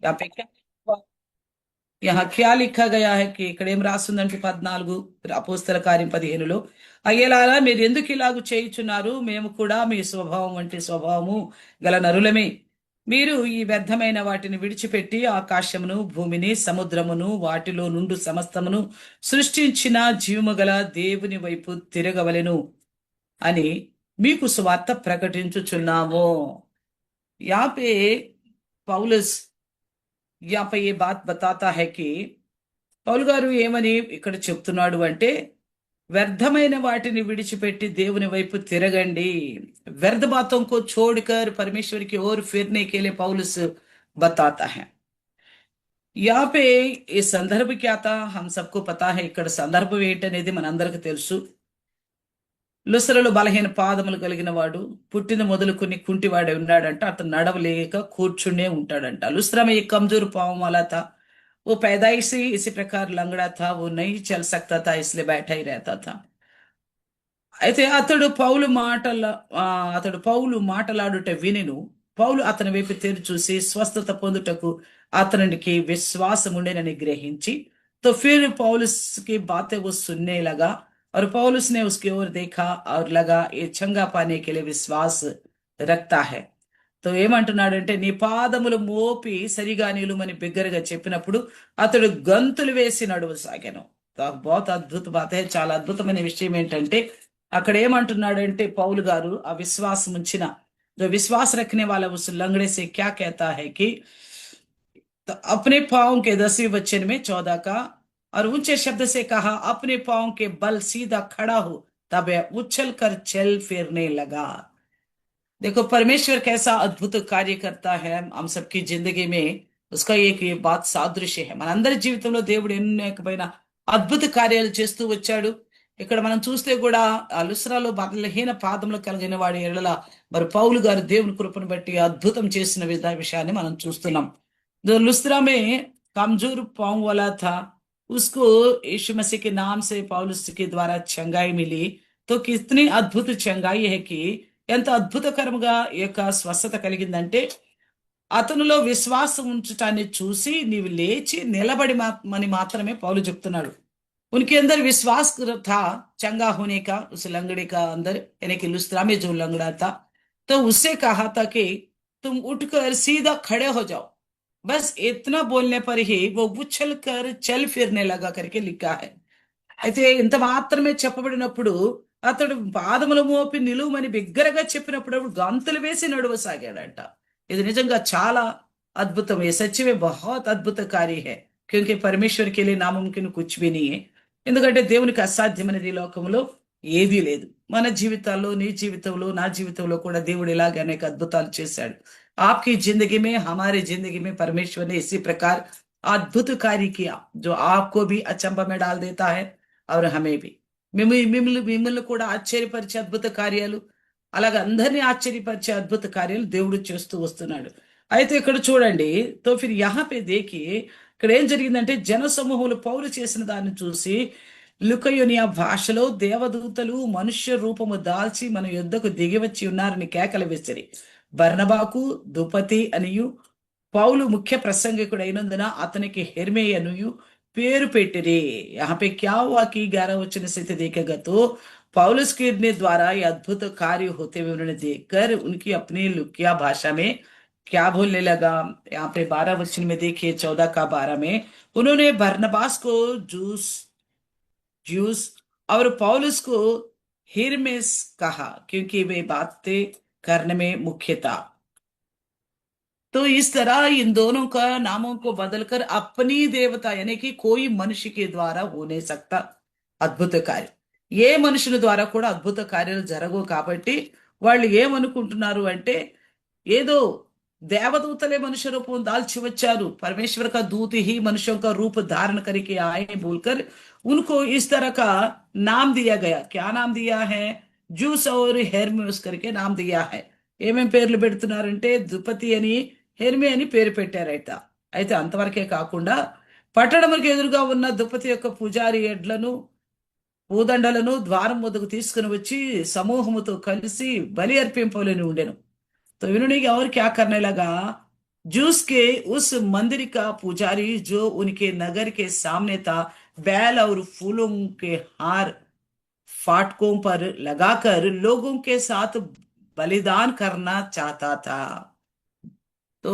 यहाँ पे क्या यहाँ क्या लिखा गया है कि ఇక్కడ ఏం రాస్తుందంటే 14 అపోస్తల కార్యం 15లో అయ్యలారా మీరు ఎందుకు ఇలాగు చేయుచున్నారు మేము కూడా మీ స్వభావం వంటి స్వభావము గల నరులమే మీరు ఈ వ్యర్థమైన వాటిని విడిచిపెట్టి ఆకాశమును భూమిని సముద్రమును వాటిలో నుండు సమస్తమును సృష్టించిన జీవము గల దేవుని వైపు తిరగవలెను అని మీకు సువార్త ప్రకటించుచున్నాము. यहाँ पे పౌలస్ यहाँ पे ये बात बताता है कि పౌలు గారు ఏమని ఇక్కడ చెప్తున్నాడు అంటే వ్యర్థమైన వాటిని విడిచిపెట్టి దేవుని వైపు తిరగండి. व्यर्थ बातों को छोड़कर परमेश्वर की ओर फिरने के लिए पौलुस बताता है. यहाँ पे ये సందర్భ क्या था हम सबको पता है. ఇక్కడ సందర్భం ఏంటనేది మనందరికి తెలుసు. లుస్త్రలో బలహీన పాదములు కలిగిన వాడు పుట్టిన మొదలుకొని కుంటివాడే ఉన్నాడంట. అతను నడవలేక కూర్చునే ఉంటాడంట. लुस्त्रा में एक कमजोर पांव वाला था. वो पैदाइश से इसी प्रकार लंगड़ा था. वो नहीं चल सकता था इसलिए बैठा ही रहता था. అయితే అతడు పౌలు మాటలాడుట వినెను. పౌలు అతని వైపు తెరి చూసి స్వస్థత పొందుటకు అతనికి విశ్వాసం ఉండేనని గ్రహించి तो फिर पौलुस की बातें वो सुनने लगा और पौलुस ने उसकी ओर देखा और लगा ये चंगा पाने के लिए विश्वास रखता है. तो ఏమంటున్నాడంటే నీ పాదములు మోపి సరిగా నిలుమని బిగ్గరగా చెప్పినప్పుడు అతడు గంతులు వేసి నడువసాగాను. బహుత్ అద్భుత బాత చాలా అద్భుతమైన విషయం ఏంటంటే అక్కడ ఏమంటున్నాడంటే పౌలు గారు ఆ విశ్వాసం ఉంచిన जो विश्वास रखने वाला उस लंगड़े से क्या कहता है कि तो अपने पाँव के 10वें वचन में 14 का और ऊंचे शब्द से कहा अपने पाँव के बल सीधा खड़ा हो तब उछल कर चल फिरने लगा. देखो परमेश्वर कैसा अद्भुत कार्य करता है हम सबकी जिंदगी में. उसका एक ये बात సాదృశ్య है. మనందరి జీవితంలో దేవుడు ఎన్నోకమైన అద్భుత కార్యాలు చేస్తూ వచ్చాడు. ఇక్కడ మనం చూస్తే కూడా ఆ లుస్రాలో బలహీన పాదములు కలిగిన వాడి ఎడల మరి పౌలు గారు దేవుని కృపను బట్టి అద్భుతం చేసిన విషయాన్ని మనం చూస్తున్నాం. जो लुस्त्रा में कमजोर पांव वाला था उसको यीशु मसीह के नाम से पौलुस के द्वारा चंगाई मिली. तो कितनी अद्भुत चंगाई है कि ఎంత అద్భుతకరముగా ఈ యొక్క స్వస్థత కలిగిందంటే అతనిలో విశ్వాసం ఉంచటాన్ని చూసి నీవు లేచి నిలబడి మని మాత్రమే పౌలు చెప్తున్నాడు. उनके अंदर विश्वास था चंगा होने का. उस लंगड़े का अंदर यानी कि लुस्त्रा में जो लंगड़ा था तो उससे कहा था कि तुम उठकर सीधा खड़े हो जाओ. बस इतना बोलने पर ही वो उछल कर चल फिरने लगा करके लिखा है. అయితే ఇంత మాత్రమే చెప్పబడినప్పుడు అతడు పాదములు మోపి నిలువమని బిగ్గరగా చెప్పినప్పుడు గంతులు వేసి నడువసాగాడంట. ఇది నిజంగా చాలా అద్భుతం. ये सच में बहुत अद्भुत कार्य है क्योंकि परमेश्वर के लिए नामुमकिन कुछ भी नहीं है. ఎందుకంటే దేవునికి అసాధ్యమైనది ఈ లోకంలో ఏదీ లేదు. మన జీవితాల్లో నీ జీవితంలో నా జీవితంలో కూడా దేవుడు ఇలాగే అనేక అద్భుతాలు చేశాడు. आपकी जिंदगी में हमारी जिंदगी में परमेश्वर ने इसी प्रकार अद्भुत कार्य किया जो आपको भी अचंभा में डाल देता है और हमें भी. మిమ్మల్ని కూడా ఆశ్చర్యపరిచే అద్భుత కార్యాలు అలాగే అందరినీ ఆశ్చర్యపరిచే అద్భుత కార్యాలు దేవుడు చేస్తూ వస్తున్నాడు. అయితే ఇక్కడ చూడండి తో ఫిర్ యహా పే దేఖి ఇక్కడ ఏం జరిగిందంటే జన సమూహములు పౌలు చేసిన దాన్ని చూసి లుకయోనియా భాషలో దేవదూతలు మనుష్య రూపము దాల్చి మన యుద్ధకు దిగివచ్చి ఉన్నారని కేకలు వేసిరి. బర్నబాకు దుపతి అనియు పౌలు ముఖ్య ప్రసంగికుడు అయినందున అతనికి హెర్మే అనియు పేరు పెట్టిరి. यहाँ पे क्या हुआ कि 11 वचन से देखेगा तो पौलुस के द्वारा ये अद्भुत कार्य होते हुए उन्होंने देखकर उनकी अपनी लुकिया भाषा में क्या बोलने लगा. यहाँ पे 12 वचन में देखिए 14 का 12 में उन्होंने बरनबास को जूस जूस और पौलुस को हिरमेस कहा क्योंकि वे बातें करने में मुख्य था. तो इस तरह इन दोनों का नामों को बदलकर अपनी देवता यानी कि कोई मनुष्य के द्वारा हो नहीं सकता అద్భుత కార్యం. ఏ మనుషుల ద్వారా కూడా అద్భుత కార్యాలు జరగవు. కాబట్టి వాళ్ళు ఏమనుకుంటున్నారు అంటే ఏదో देवदूतले मनुष्य रूप दाल्చి వచ్చారు. परमेश्वर का दूत ही मनुष्यों का रूप धारण करके आए बोलकर उनको इस तरह का नाम दिया गया. क्या नाम दिया है? जूस और हेर्मेस करके नाम दिया है. ఏమేం పేర్లు పెడుతున్నారంటే దుపతి అని హెర్మే అని పేరు పెట్టారట. అయితే అంతవరకే కాకుండా పట్టణములకు ఎదురుగా ఉన్న దుపతి యొక్క పూజారి ఎడ్లను పూదండలను ద్వారం వద్దకు తీసుకుని వచ్చి సమూహముతో కలిసి బలి అర్పింపవలని ఉండెను. तो इन्होंने और क्या करने लगा जूस के उस मंदिर का पुजारी जो उनके नगर के सामने था, बैल और फूलों के हार फाटकों पर लगाकर लोगों के साथ बलिदान करना चाहता था। तो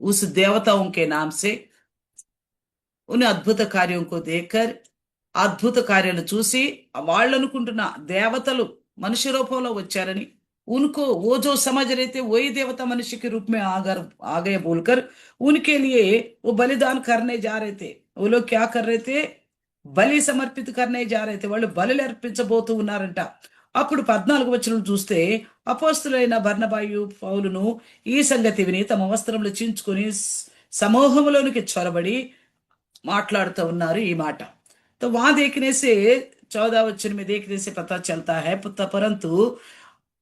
उस देवताओं के नाम से उन అద్భుత కార్యం को देखकर అద్భుత కార్యాలు చూసి వాళ్ళు అనుకుంటున్న దేవతలు మనుష్య రూపంలో వచ్చారని, उनको वो जो समझ रहे थे वही देवता मनुष्य के रूप में आगर आ गए बोलकर उनके लिए वो बलिदान करने जा रहे थे। वो लोग क्या कर रहे थे? బలి సమర్పిత करने जा रहे थे। వాళ్ళు బలులు అర్పించబోతూ ఉన్నారంట। అప్పుడు 14 వచనం చూస్తే, అపోస్తులైన బర్నబాయు పౌలును ఈ సంగతి విని తమ వస్త్రములు చించుకొని సమూహంలోనికి చొరబడి మాట్లాడుతూ ఉన్నారు ఈ మాట। तो वहां देखने से 14 वचन में देखने से पता चलता है, परंतु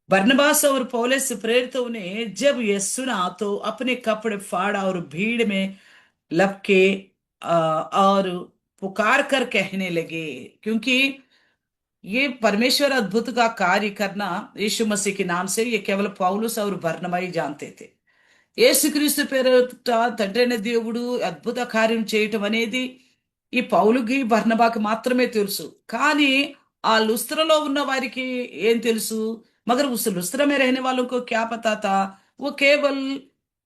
बरनबास और पौलुस प्रेरितों ने जब यह सुना तो अपने कपड़े फाड़ा और भीड़ में लपके और पुकार कर कहने लगे। क्योंकि ये परमेश्वर अद्भुत का कार्य करना यीशु मसीह के नाम से ये केवल पौलुस और बरनबा ही जानते थे। యేసుక్రీస్తు పేరిట తండ్రి అయిన దేవుడు అద్భుత కార్యం చేయటం అనేది ఈ పౌలుకి బర్నబాకి మాత్రమే తెలుసు। కానీ ఆ లుస్త్రలో ఉన్న వారికి ఏం తెలుసు? मगर उस लुस्त्रा में रहने वालों को क्या पता था? वो केवल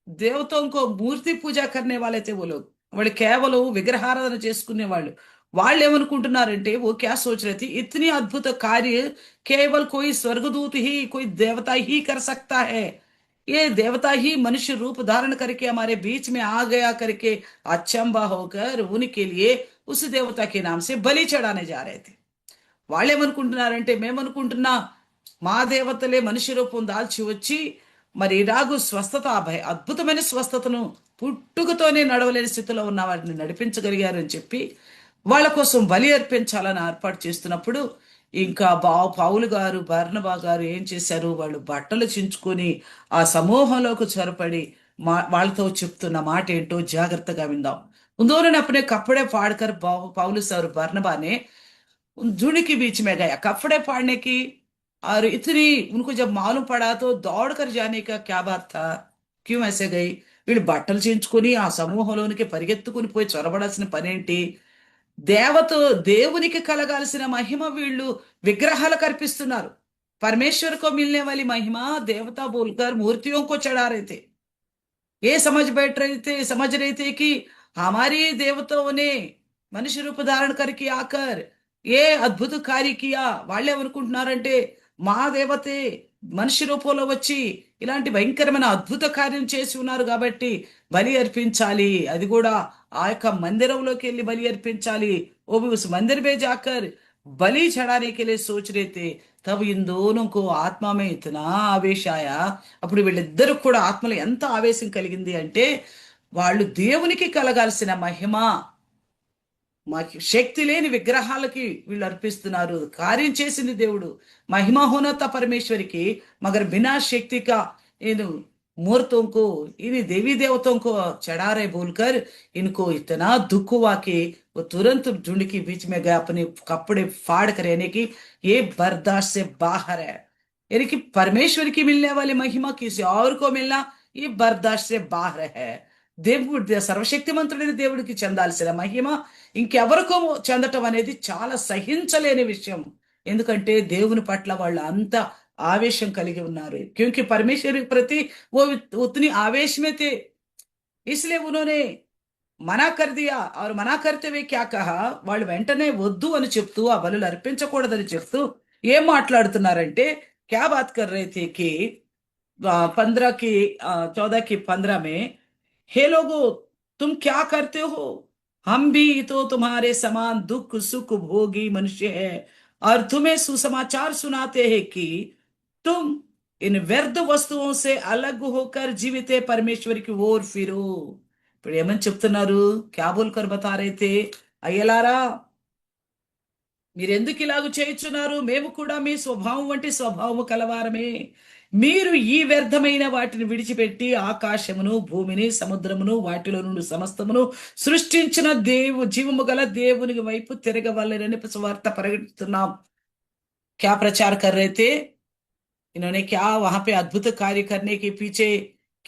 देवताओं को मूर्ति పూజ करने वाले थे। वो लोग వాళ్ళు కేవలం విగ్రహారాధన చేసుకునే వాళ్ళు। వాళ్ళు ఏమనుకుంటున్నారంటే वो क्या सोच रहे थे, इतनी अद्भुत कार्य केवल कोई स्वर्गदूत ही कोई देवता ही कर सकता है। ये देवता ही मनुष्य रूप धारण करके हमारे बीच में आ गया करके अचंबा होकर उनके लिए उस देवता के नाम से बलि चढ़ाने जा रहे थे। వాళ్ళేమనుకుంటున్నారంటే మేమనుకుంటున్నా మా దేవతలే మనిషి రూపం దాల్చి వచ్చి మరి ఇలాగూ స్వస్థత అద్భుతమైన స్వస్థతను పుట్టుకతోనే నడవలేని స్థితిలో ఉన్న వారిని నడిపించగలిగారని చెప్పి వాళ్ళ కోసం బలి అర్పించాలని ఏర్పాటు చేస్తున్నప్పుడు ఇంకా పౌలు గారు బర్నబా గారు ఏం చేశారు? వాళ్ళు బట్టలు చించుకొని ఆ సమూహంలోకి చొరపడి వాళ్ళతో చెప్తున్న మాట ఏంటో జాగ్రత్తగా విందాం। उन्होंने अपने कपड़े फाड़कर पौलुस और बरनबा ने उन जून के बीच में गया कपड़े फाड़ने की। और इतनी उनको जब मालूम पड़ा तो दौड़ कर जाने का क्या बात था? क्यों ऐसे गई? వీళ్ళు బట్టలు చేయించుకొని ఆ సమూహంలోనికి పరిగెత్తుకుని పోయి చొరబడాల్సిన పనేంటి? దేవునికి కలగాల్సిన మహిమ వీళ్ళు విగ్రహాలకు అర్పిస్తున్నారు। परमेश्वर को मिलने वाली महिमा देवता बोलकर मूर्तियों को चढ़ा रहे थे। ये समझ रहे थे कि हमारी देवताओं ने मनुष्य रूप धारण करके आकर ఏ అద్భుత కార్య కియా। వాళ్ళే అనుకుంటున్నారంటే మా దేవతే మనిషి రూపంలో వచ్చి ఇలాంటి భయంకరమైన అద్భుత కార్యం చేసి ఉన్నారు కాబట్టి బలి అర్పించాలి, అది కూడా ఆ యొక్క మందిరంలోకి వెళ్ళి బలి అర్పించాలి। वो भी उस मंदिर में जाकर बलि चढ़ाने के लिए सोच रहे थे। तब इन दोनों को आत्मा में इतना आवेश आया। అప్పుడు వీళ్ళిద్దరు కూడా ఆత్మలో ఎంత ఆవేశం కలిగింది అంటే వాళ్ళు దేవునికి కలగాల్సిన మహిమ శక్తి లేని విగ్రహాలకి వీళ్ళు అర్పిస్తున్నారు। కార్యం చేసింది దేవుడు, महिमाहोनता परमेश्वर की, मगर बिना शक्ति का इन मूर्तों को इन देवी देवताओं को चढ़ा रहे बोलकर इनको इतना दुख हुआ कि वो तुरंत झुंड के बीच में गए, अपने कपड़े फाड़ कर, यानी कि ये बर्दाश्त से बाहर है। यानी कि परमेश्वर की मिलने वाली महिमा किसी और को मिलना ये बर्दाश्त से बाहर है। దేవుడు సర్వశక్తిమంతుడైన దేవుడికి చెందాల్సిన మహిమ ఇంకెవరికో చెందటం అనేది చాలా సహించలేని విషయం। ఎందుకంటే దేవుని పట్ల వాళ్ళు అంత ఆవేశం కలిగి ఉన్నారు। क्योंकि परमेश्वर के प्रति वो उतनी आवेश में थे, इसलिए उन्होंने मना कर दिया। और मना करते हुए क्या कहा? వాళ్ళు వెంటనే వద్దు అని చెప్తూ ఆ బలులు అర్పించకూడదని చెప్తూ ఏం మాట్లాడుతున్నారంటే क्या बात कर रहे थे कि 15 की 14 की 15 में, हे लोगो तुम क्या करते हो? हम भी तो तुम्हारे समान दुख सुख भोगी मनुष्य है और तुम्हें सुसमाचार सुनाते हैं कि तुम इन व्यर्थ वस्तुओं से अलग होकर जीवित परमेश्वर की ओर फिरो। ఇప్పుడు ఏమని చెప్తున్నారు? क्या बोलकर बता रहे थे? అయ్యలారా మీరెందుకు ఇలాగ చేయుచున్నారు? మేము కూడా మీ స్వభావం వంటి స్వభావము కలవారమే। మీరు ఈ వ్యర్థమైన వాటిని విడిచిపెట్టి ఆకాశమును భూమిని సముద్రమును వాటిలో నుండి సమస్తమును సృష్టించిన జీవము గల దేవుని వైపు తిరగవలెనని సువార్త ప్రకటిస్తున్నాం। क्या प्रचार कर रहे थे इन्होंने? क्या वहां पे अद्भुत कार्य करने के पीछे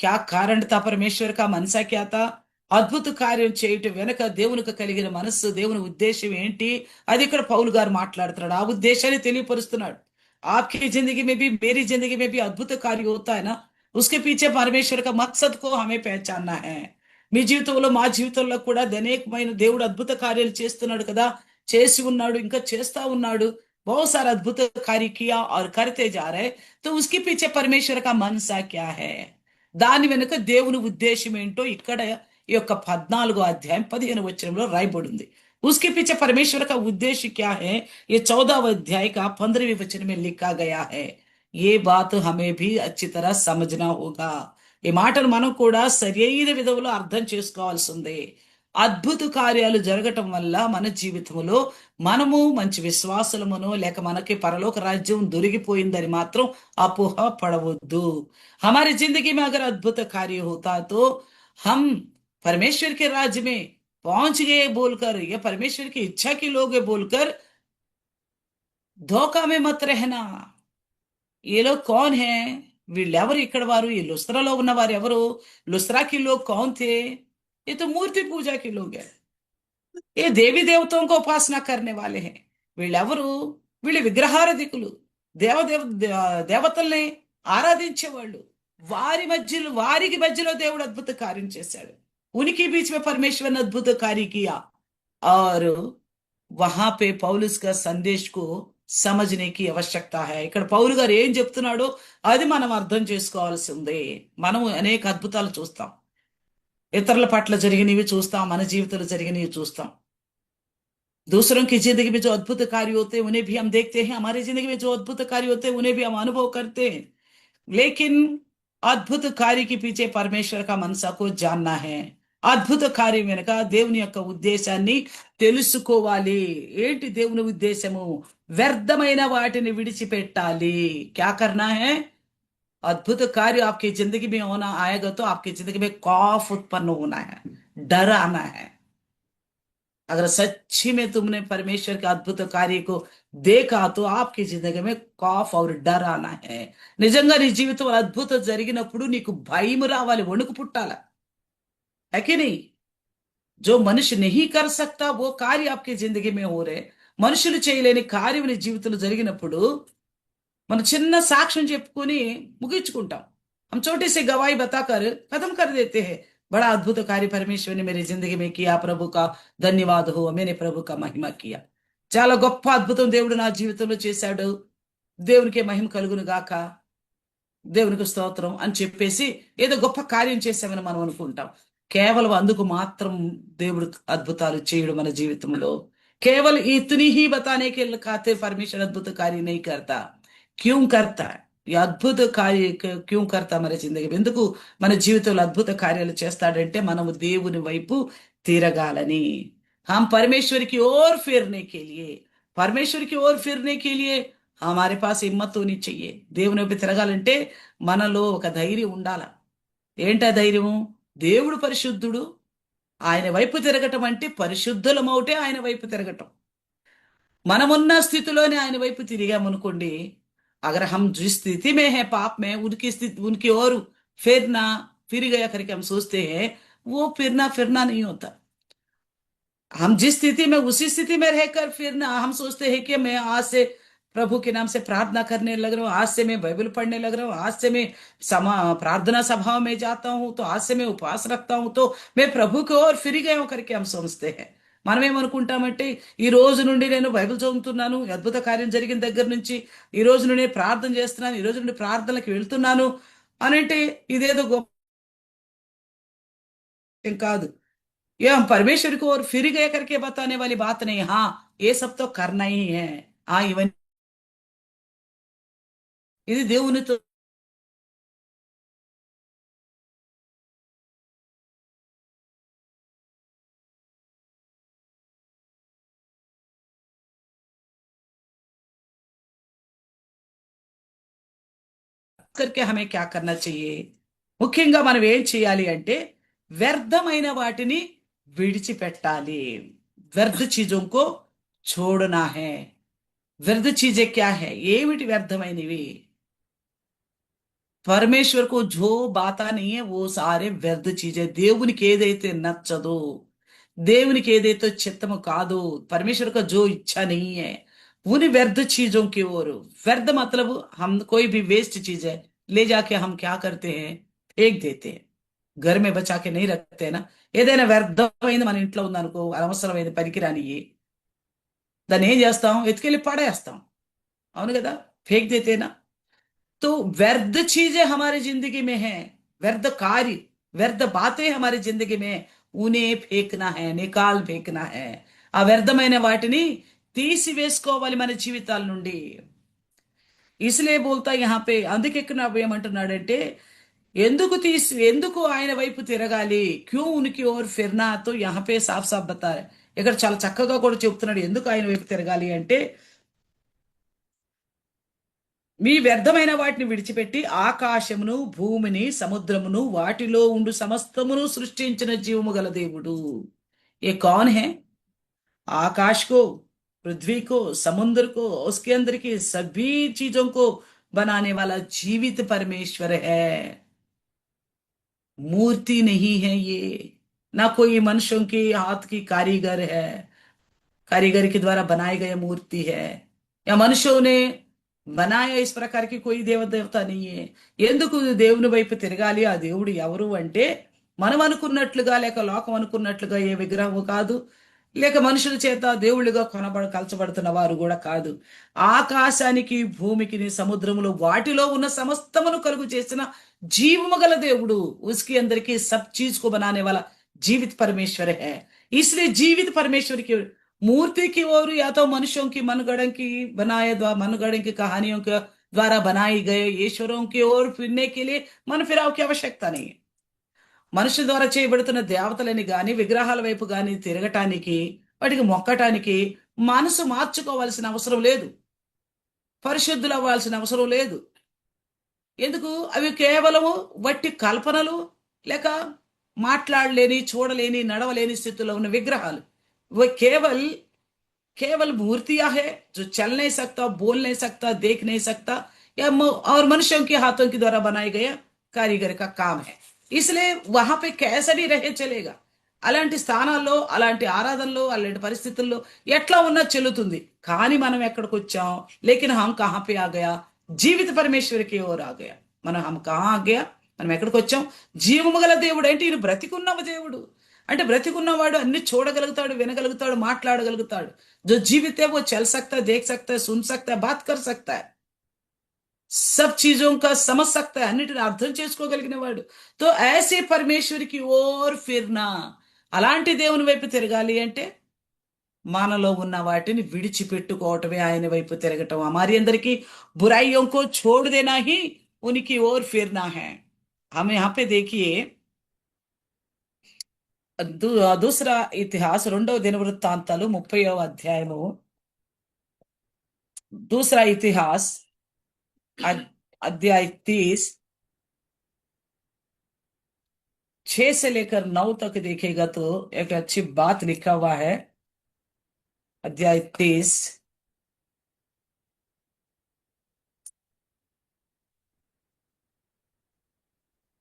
క్యా కారణ తా పరమేశ్వర్ కా మనసా క్యా తా? అద్భుత కార్యం చేయటం వెనక దేవునికి కలిగిన మనస్సు, దేవుని ఉద్దేశం ఏంటి? అది ఇక్కడ పౌలు గారు మాట్లాడుతున్నాడు. ఆ ఉద్దేశాన్ని తెలియపరుస్తున్నాడు. आपकी जिंदगी में भी मेरी जिंदगी में भी अद्भुत कार्य होता है ना, उसके पीछे परमेश्वर का मकसद को हमें पहचानना है. మీ జీవితంలో మా జీవితంలో కూడా అనేకమైన దేవుడు అద్భుత కార్యాలు చేస్తున్నాడు కదా, చేసి ఉన్నాడు, ఇంకా చేస్తా ఉన్నాడు. बहुत सारा अद्भुत कार्य किया और करते जा रहे, तो उसके पीछे परमेश्वर का मनसा क्या है? దాని వెనుక దేవుని ఉద్దేశం ఏంటో ఇక్కడ ఈ యొక్క 14వ అధ్యాయం 15వ వచనంలో రాయబడి ఉంది. उसके पीछे परमेश्वर का उद्देश्य क्या है, ये 14వ अध्याय का 15वें वचन में लिखा गया है. ये बात हमें भी अच्छी तरह समझना होगा. ఈ మాటను మనం కూడా సరైన విధంలో అర్థం చేసుకోవాల్సి ఉంది. అద్భుత కార్యాలు జరగటం వల్ల మన జీవితంలో మనము మంచి విశ్వాసులమునో లేక మనకి పరలోక రాజ్యం దొరికిపోయిందని మాత్రం అపోహ పడవద్దు. हमारी जिंदगी में अगर अद्भुत कार्य होता तो हम परमेश्वर के राज्य में पहुंच गए बोलकर या परमेश्वर की इच्छा के लोग हैं बोलकर धोखा में मत रहना. ये लोग कौन है? వీళ్ళెవరు ఇక్కడ వారు? ఈ లుస్త్రాలో ఉన్న వారు ఎవరు? లుస్త్రా के लोग कौन थे? ये तो मूर्ति पूजा के लोग हैं. ये దేవి దేవతों को उपासना करने वाले हैं. వీళ్ళెవరు? వీళ్ళు విగ్రహారాధికులు, దేవతల్ని ఆరాధించేవాళ్ళు. వారికి మధ్యలో దేవుడు అద్భుత కార్యం చేశాడు. उनके बीच में परमेश्वर ने अद्भुत कार्य किया और वहां पे पौलुस का संदेश को समझने की आवश्यकता है. ఇక్కడ పౌలు గారు ఏం చెప్తున్నాడో అది మనం అర్థం చేసుకోవాల్సి ఉంది. మనం అనేక అద్భుతాలు చూస్తాం, ఇతరుల పట్ల జరిగినవి చూస్తాం, మన జీవితంలో జరిగినవి చూస్తాం. दूसरों की जिंदगी में जो अद्भुत कार्य होते हैं उन्हें भी हम देखते हैं, हमारी जिंदगी में जो अद्भुत कार्य होते हैं उन्हें भी हम अनुभव करते हैं. लेकिन అద్భుత కార్యకి పీచే పరమేశ్వర కా మనసా కో జాననా హై. అద్భుత కార్యం వెనుక దేవుని యొక్క ఉద్దేశాన్ని తెలుసుకోవాలి. ఏంటి దేవుని ఉద్దేశము? వ్యర్థమైన వాటిని విడిచిపెట్టాలి. క్యా కర్నా హై? अद्भुत कार्य आपकी जिंदगी में होना आएगा तो आपकी जिंदगी में खौफ उत्पन्न होना है, डर आना है. अगर सच्ची में तुमने परमेश्वर के अद्भुत कार्य को देखा तो आपकी जिंदगी में खौफ और डर आना है. నిజంగా నీ జీవితంలో అద్భుతం జరిగినప్పుడు నీకు భయం రావాలి, వణుకు పుట్టాల. है कि नहीं? जो मनुष्य नहीं कर सकता वो कार्य आपकी जिंदगी में हो रहे. మనుషులు చేయలేని కార్యం నీ జీవితంలో జరిగినప్పుడు మనం చిన్న సాక్ష్యం చెప్పుకొని ముగించుకుంటాం. हम छोटी सी गवाही बताकर खत्म कर देते हैं. बड़ा अद्भुत कार्य परमेश्वर ने मेरी जिंदगी में किया, प्रभु का ధన్యవాद हो, मैंने प्रभु का महिमा किया. చాలా గొప్ప అద్భుతం దేవుడు నా జీవితంలో చేశాడు, దేవునికి మహిమ కలుగును గాక, దేవునికి స్తోత్రం అని చెప్పేసి ఏదో గొప్ప కార్యం చేశామని మనం అనుకుంటాం. కేవలం అందుకు మాత్రం దేవుడు అద్భుతాలు చేయడం మన జీవితంలో. केवल इतनी ही बताने के खातिर परमेश्वर अद्भुत कार्य नहीं करता. क्यों करता है? ఈ అద్భుత కార్య క్యూ కర్త మన జిందగీ ఎందుకు మన జీవితంలో అద్భుత కార్యాలు చేస్తాడంటే మనము దేవుని వైపు తిరగాలని. हम परमेश्वर की ओर फिरने के लिए, परमेश्वर की ओर फिरने के लिए हमारे पास हिम्मत होनी चाहिए. దేవుని వైపు తిరగాలంటే మనలో ఒక ధైర్యం ఉండాల. ఏంటా ధైర్యము? దేవుడు పరిశుద్ధుడు, ఆయన వైపు తిరగటం అంటే పరిశుద్ధులమవుటే ఆయన వైపు తిరగటం. మనమున్న స్థితిలోనే ఆయన వైపు తిరిగామనుకోండి, अगर हम जिस स्थिति में है पाप में, उनकी स्थिति उनकी ओर फिरना, फिर गया करके हम सोचते हैं, वो फिरना नहीं होता. हम जिस स्थिति में उसी स्थिति में रहकर फिरना, हम सोचते हैं कि मैं आज से प्रभु के नाम से प्रार्थना करने लग रहा हूँ, आज से मैं बाइबल पढ़ने लग रहा हूँ, आज से मैं प्रार्थना सभाओं में जाता हूँ, तो आज से मैं उपवास रखता हूँ, तो मैं प्रभु की ओर फिर गया हूँ करके हम समझते हैं. మనం ఏమనుకుంటామంటే ఈ రోజు నుండి నేను బైబిల్ చదువుతున్నాను, అద్భుత కార్యం జరిగిన దగ్గర నుంచి ఈ రోజు నుండి ప్రార్థన చేస్తున్నాను, ఈ రోజు నుండి ప్రార్థనలకు వెళ్తున్నాను అని అంటే ఇదేదో గొప్ప కాదు. ये हम परमेश्वर को और फिर गए करके बताने वाली बात नहीं. हाँ, ये सब तो करना ही है. हाँ, इवन ఇది దేవునితో करके हमें क्या करना चाहिए? ముఖ్యంగా మనం ఏం చేయాలి అంటే వ్యర్థమైన వాటిని విడిచిపెట్టాలి. వ్యర్థ చీజోं को छोड़ना है. వ్యర్థ చీజే క్యా है? ఏమిటి వ్యర్థమైనవి? परमेश्वर को जो बाता नहीं है वो सारे व्यर्थ चीजें దేవునికి ఏదైతే నచ్చదో దేవునికి ఏదైతే చిత్తము కాదో परमेश्वर का जो इच्छा नहीं है उन व्यर्थ चीजों की ओर व्यर्थ मतलब हम कोई भी वेस्ट चीज है ले जाके हम क्या करते हैं फेंक देते हैं घर में बचा के नहीं रखते हैं ना ఏదైనా వ్యర్థమైంది మన ఇంట్లో ఉందనుకో అనవసరమైంది పనికిరాని దాన్ని ఏం చేస్తాం ఎత్తుకెళ్ళి పడేస్తాం అవును కదా फेंक देते हैं ना तो व्यर्थ चीजें हमारी जिंदगी में है व्यर्थ कार्य व्यर्थ बातें हमारी जिंदगी में है, उन्हें फेंकना है निकाल फेंकना है ఆ వ్యర్థమైన వాటిని తీసివేసుకోవాలి మన జీవితాల నుండి इसलिए बोलता यहाँ पे అందుకే ఇక్కడ ఏమంటున్నాడంటే ఎందుకు ఆయన వైపు తిరగాలి క్యూ ఉనికి ఓర్ ఫిర్నా తో यहाँ पे साफ साफ बता रहे ఇక్కడ చాలా చక్కగా కూడా చెప్తున్నాడు ఎందుకు ఆయన వైపు తిరగాలి అంటే మీ వ్యర్థమైన వాటిని విడిచిపెట్టి ఆకాశమును భూమిని సముద్రమును వాటిలో ఉండు సమస్తమును సృష్టించిన జీవము గల దేవుడు ये कौन है आकाश को पृथ्वी को समुद्र को उसके अंदर की सभी चीजों को बनाने वाला जीवित परमेश्वर है मूर्ति नहीं है ये ना कोई मनुष्यों के हाथ की कारीगर है कारीगर के द्वारा बनाए गए मूर्ति है या मनुष्यों ने बनाया इस प्रकार की कोई దేవత नहीं है ఎందుకు దేవుని వైపు తిరగాలి ఆ దేవుడు ఎవరు అంటే మనం అనుకున్నట్లుగా లేక లోకం అనుకున్నట్లుగా ఏ విగ్రహము కాదు లేక మనుషుల చేత దేవుళ్ళుగా కలచబడుతున్న వారు కూడా కాదు ఆకాశానికి భూమికి సముద్రములు వాటిలో ఉన్న సమస్తమును కలుగు చేసిన జీవము గల దేవుడు उसके अंदर की सब चीज को बनाने वाला जीवित परमेश्वर है इसलिए जीवित परमेश्वर की मूर्ति की ओर या तो मनुष्यों की मनगढ़ंत की मनगढ़ंत की कहानियों के द्वारा बनाई गए ईश्वरों की ओर फिरने के लिए मन फिराव की आवश्यकता नहीं है మనుషుల ద్వారా చేయబడుతున్న దేవతలని గాని విగ్రహాల వైపు గాని తిరగటానికి వాటికి మొక్కటానికి మనసు మార్చుకోవాల్సిన అవసరం లేదు పరిశుద్ధులు అవ్వాల్సిన అవసరం లేదు ఎందుకు అవి కేవలము వట్టి కల్పనలు లేక మాట్లాడలేని చూడలేని నడవలేని స్థితిలో ఉన్న విగ్రహాలు वो केवल केवल मूर्तियां है जो चल नहीं सकता बोल नहीं सकता देख नहीं सकता या और मनुष्यों के हाथों के द्वारा बनाए गया कारीगर का काम है इसलिए वहां पे कैसा भी रहे चलेगा అలాంటి స్థానాల్లో అలాంటి ఆరాధనలో అలాంటి పరిస్థితుల్లో ఎట్లా ఉన్నా చెల్లుతుంది కానీ మనం ఎక్కడికి వచ్చాం లేకిన్ హమ్ కహాं पे आ गया జీవిత పరమేశ్వర్ కి ఓర్ ఆ గయా हम कहां आ गया మనం ఎక్కడికి వచ్చాం జీవము గల దేవుడు అంటే ఈయన బ్రతికున్న దేవుడు అంటే బ్రతికున్నవాడు అన్ని చూడగలుగుతాడు వినగలుగుతాడు మాట్లాడగలుగుతాడు जो जीवित है वो चल सकता है देख सकता है सुन सकता है बात कर सकता है सब चीजों का समझ सकता है అన్నిటిని అర్థం చేసుకోగలిగిన వాడు तो ऐसे परमेश्वर की ओर फिरना అలాంటి దేవుని వైపు తిరగాలి అంటే మనలో ఉన్న వాటిని విడిచిపెట్టుకోవటమే ఆయన వైపు తిరగటం हमारी अंदर की बुराइयों को छोड़ देना ही उनकी ओर फिरना है हम यहाँ पे देखिए दूसरा इतिहास 2వ దినవృత్తాంతాలు 30వ అధ్యాయము दूसरा इतिहास अध्याय 30 6 से लेकर 9 तक देखेगा तो एक अच्छी बात लिखा हुआ है अध्याय 30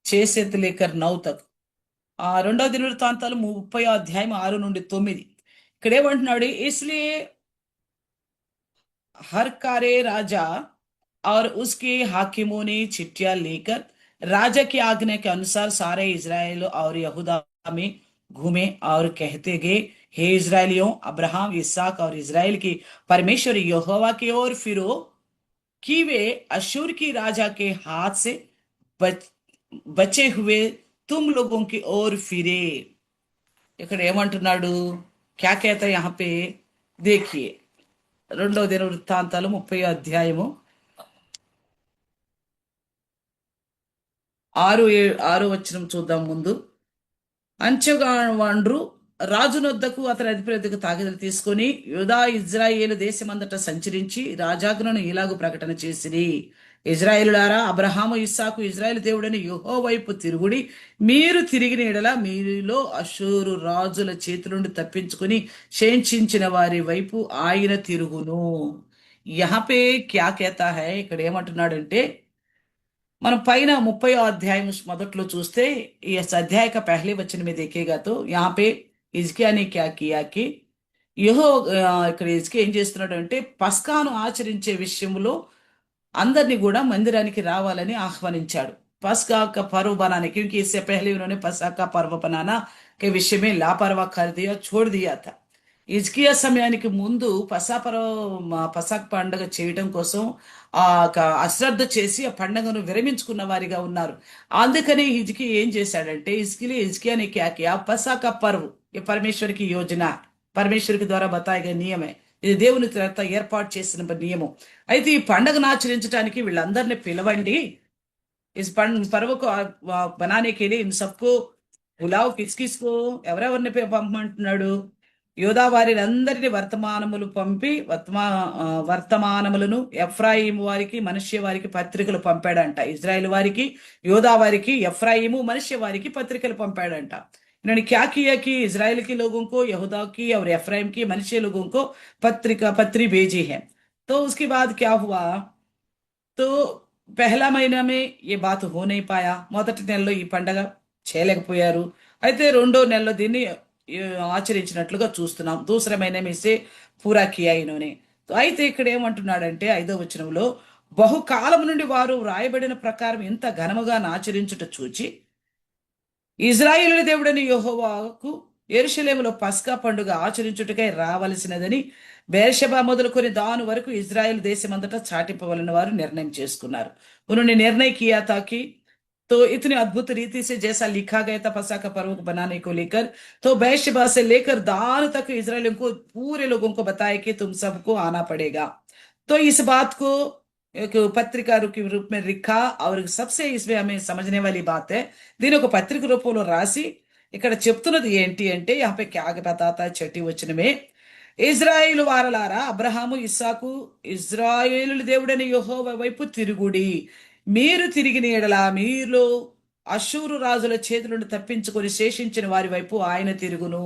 6 से लेकर 9 तक 2వ దినవృత్తాంతాలు 30వ అధ్యాయం 6 నుండి 9 ఇక్కడ ఏమంటున్నాడు इसलिए हर कारे राजा और उसके हाकिमों ने चिट्ठियां लेकर राजा की आज्ञा के अनुसार सारे इजराइल और यहूदा में घूमे और कहते गए हे इजराइलियों अब्राहम इसहाक और इजराइल की परमेश्वर यहोवा की ओर फिरो कि वे अशूर की राजा के हाथ से बचे हुए तुम लोगों की ओर फिरे ఇక్కడ ఏమంటున్నాడు क्या कहता है यहाँ पे देखिए 2వ దినవృత్తాంతాలు 30వ అధ్యాయము 6 వచనం చూద్దాం ముందు అంచెగాండ్రు రాజునొద్దకు అతని అధిపతికి తాకిదలు తీసుకొని యూదా ఇజ్రాయేలు దేశమంతటా సంచరించి రాజాజ్ఞను ఇలాగు ప్రకటన చేసిరి ఇజ్రాయేలులారా అబ్రహాము ఇస్సాకు ఇజ్రాయేలు దేవుడని యెహోవా వైపు తిరుగుడి మీరు తిరిగిన ఎడల మీలో అషూరు రాజుల చేతి నుండి తప్పించుకుని శేషించిన వారి వైపు ఆయన తిరుగును यहाँ पे क्या कहता है ఇక్కడ ఏమంటున్నాడంటే మనం पहला 30 अध्याय మొదట్లో చూస్తే इस अध्याय का पहले वचन में देखेगा तो यहाँ पे हिजकियా ने क्या किया कि ఇక్కడ హిజ్కియా ఏం చేస్తున్నాడు అంటే పస్కాను ఆచరించే విషయంలో అందరినీ కూడా మందిరానికి రావాలని ఆహ్వానించాడు पसका का पर्व बनाने क्योंकि इससे पहले उन्होंने पसका का पर्व बनाना के विषय में लापरवाह कर दिया छोड़ दिया था హిజ్కియా సమయానికి ముందు పసాక్ పండుగ చేయటం కోసం అశ్రద్ధ చేసి ఆ పండుగను విరమించుకున్న వారిగా ఉన్నారు అందుకని హిజ్కియా ఏం చేశాడంటే హిజ్కియాని क्या किया పసాక పర్వ్ ये परमेश्वर की योजना परमेश्वर के द्वारा बताया गया नियम है ఇది దేవుని చేత ఏర్పాటు చేసిన నియమం అయితే ఈ పండుగను ఆచరించడానికి వీళ్ళందరినీ పిలవండి इस पर्व को बनाने के लिए इन सबको बुलाओ किस किस को ఎవరెవరిని పంపమంటున్నాడు యోధా వారిని వర్తమానములు పంపి వర్తమానములను ఎఫ్రాయిము వారికి మనష్య వారికి పత్రికలు పంపాడంట ఇజ్రాయెల్ వారికి యోధా వారికి ఎఫ్రాయిము మనష్య వారికి పత్రికలు పంపాడంట इन्होंने क्या किया कि इजराइल के लोगों को यहूदा की और एफ्राइम की मनश्य लोगों को पत्री भेजी है तो उसके बाद क्या हुआ तो पहला महीना में ये बात हो नहीं पाया మొదటి నెలలో ఈ పండగ చేయలేకపోయారు అయితే రెండో నెలలో దీన్ని ఆచరించినట్లుగా చూస్తున్నాం దూసరా మहीने में से पूरा किया इन्होंने तो అయితే ఇక్కడ ఏమంటున్నాడంటే 5వ వచనంలో బహుకాలం నుండి వారు రాయబడిన ప్రకారం ఇంత ఘనముగా ఆచరించుట చూచి ఇజ్రాయేలు దేవుడని యెహోవాకు యెరూషలేములో పస్కా పండుగ ఆచరించుటకై రావలసినదని బేర్షెబా మొదలుకొని దాని వరకు ఇజ్రాయెల్ దేశమంతటా చాటింపవలని వారు నిర్ణయం చేసుకున్నారు उन्होंने निर्णय किया था कि तो इतनी अद्भुत रीति से जैसा लिखा गया था पस्का का पर्व बनाने को लेकर तो बेर्शेबा से लेकर दान तक इजरायलियों को पूरे लोगों को बताया कि तुम सबको आना पड़ेगा तो इस बात को एक पत्रिका के रूप में लिखा और सबसे इसमें हमें समझने वाली बात है దీని ఒక పత్రిక రూపంలో రాసి ఇక్కడ చెప్తున్నది ఏంటి అంటే यहाँ पे क्या बताता है 6వ వచనం में ఇజ్రాయేలు వారలారా అబ్రహాము ఇస్సాకు ఇజ్రాయేలు దేవుడైన యెహోవా వైపు తిరుగుడి మీరు తిరిగిన ఎడల మీలో అషూరు రాజుల చేతుల నుండి తప్పించుకొని శేషించిన వారి వైపు ఆయన తిరుగును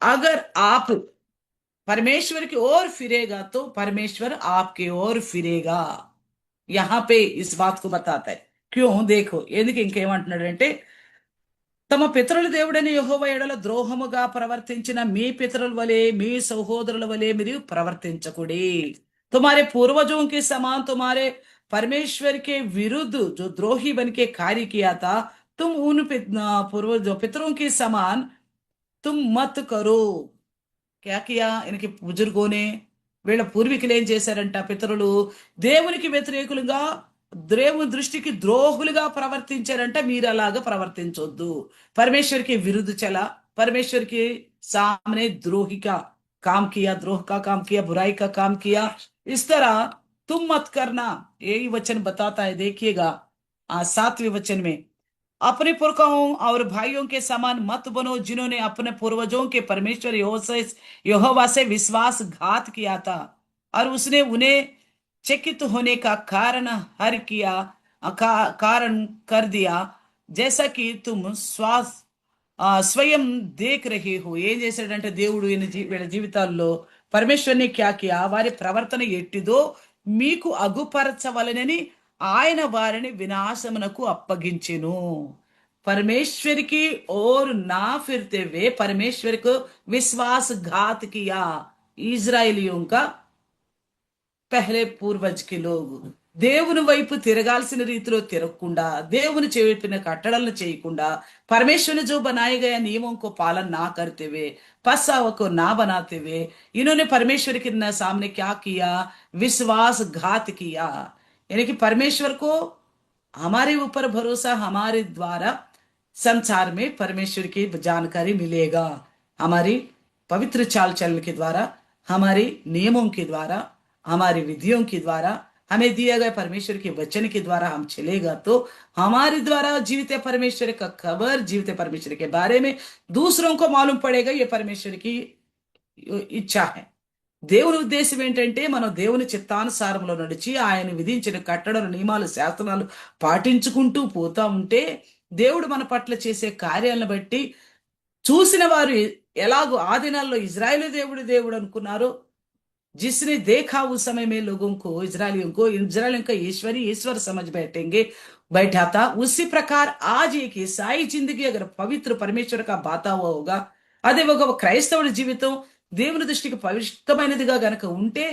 अगर आप परमेश्वर की ओर फिरेगा तो परमेश्वर आपकी ओर फिरेगा यहाँ पे इस बात को बताता है क्यों देखो ఎందుకు ఇంకేమంటున్నాడంటే తమ పితరుల దేవుడైన యెహోవా ఎడల ద్రోహముగా ప్రవర్తించిన మీ పితరుల వలె మీ సహోదరుల వలె మీరు ప్రవర్తించకుడి तुम्हारे पूर्वजों के समान तुम्हारे परमेश्वर के विरुद्ध जो द्रोही बन के कार्य किया था तुम उन पूर्वजों पितरों के समान तुम मत करो क्या किया इनके बुजुर्गों ने వీళ్ళ పూర్వీకులు ఏం చేశారంట పితరులు దేవునికి వ్యతిరేకులుగా దేవుని దృష్టికి ద్రోహులుగా ప్రవర్తించారంట మీరు అలాగా ప్రవర్తించొద్దు परमेश्वर के विरुद्ध चला परमेश्वर के सामने द्रोही का काम किया द्रोह का काम किया बुराई का काम किया इस तरह तुम मत करना यही वचन बताता है देखिएगा 7वें वचन में अपने पुरखाओं और भाइयों के समान मत बनो जिन्होंने अपने पूर्वजों के परमेश्वर यहोवा से विश्वासघात किया था और उसने उन्हें चकित होने का कारण हर किया कारण कर दिया जैसा कि तुम స్వయం దేఖ్ రహే హో ఏం చేశాడంటే దేవుడు వీళ్ళ జీవితాల్లో పరమేశ్వర్ని క్యా కియా వారి ప్రవర్తన ఎట్టిదో మీకు అగుపరచవలనని ఆయన వారిని వినాశమునకు అప్పగించెను परमेश्वर की ओर ना फिरते हुए परमेश्वर को विश्वासघात किया इजरायलियों का पहले पूर्वज के लोग దేవుని వైపు తిరగాల్సిన రీతిలో తిరగకుండా దేవుని చెప్పిన కట్టడలను చేయకుండా परमेश्वर ने जो बनाए गए नियमों को पालन ना करते हुए पस्का को ना बनाते हुए इन्होंने परमेश्वर के सामने क्या किया विश्वासघात किया यानी कि परमेश्वर को हमारे ऊपर भरोसा हमारे द्वारा संसार में परमेश्वर की जानकारी मिलेगा हमारी पवित्र चाल चलन के द्वारा हमारे नियमों के द्वारा हमारी विधियों के द्वारा हमें दिया गया परमेश्वर के वचन के द्वारा हम चलेगा तो हमारे द्वारा जीवित परमेश्वर का खबर जीवित परमेश्वर के बारे में दूसरों को मालूम पड़ेगा ये परमेश्वर की इच्छा है దేవుని ఉద్దేశం ఏంటంటే మనం దేవుని చిత్తానుసారంలో నడిచి ఆయన విధించిన కట్టడలు నియమాలు శాస్త్రాలు పాటించుకుంటూ పోతా ఉంటే దేవుడు మన పట్ల చేసే కార్యాలను బట్టి చూసిన వారు ఎలాగో ఆ దినాల్లో ఇజ్రాయేలు దేవుడు అనుకున్నారో जिसने देखा उस समय में लोगों को इजरायलियों का ईश्वर समझ बैठेंगे बैठा था, उसी प्रकार आज एक ईसाई जिंदगी अगर पवित्र परमेश्वर का बाता हुआ होगा, అదే ఒక క్రైస్తవుడి జీవితం దేవుని దృష్టికి పవిత్రమైనదిగా గనక ఉంటే,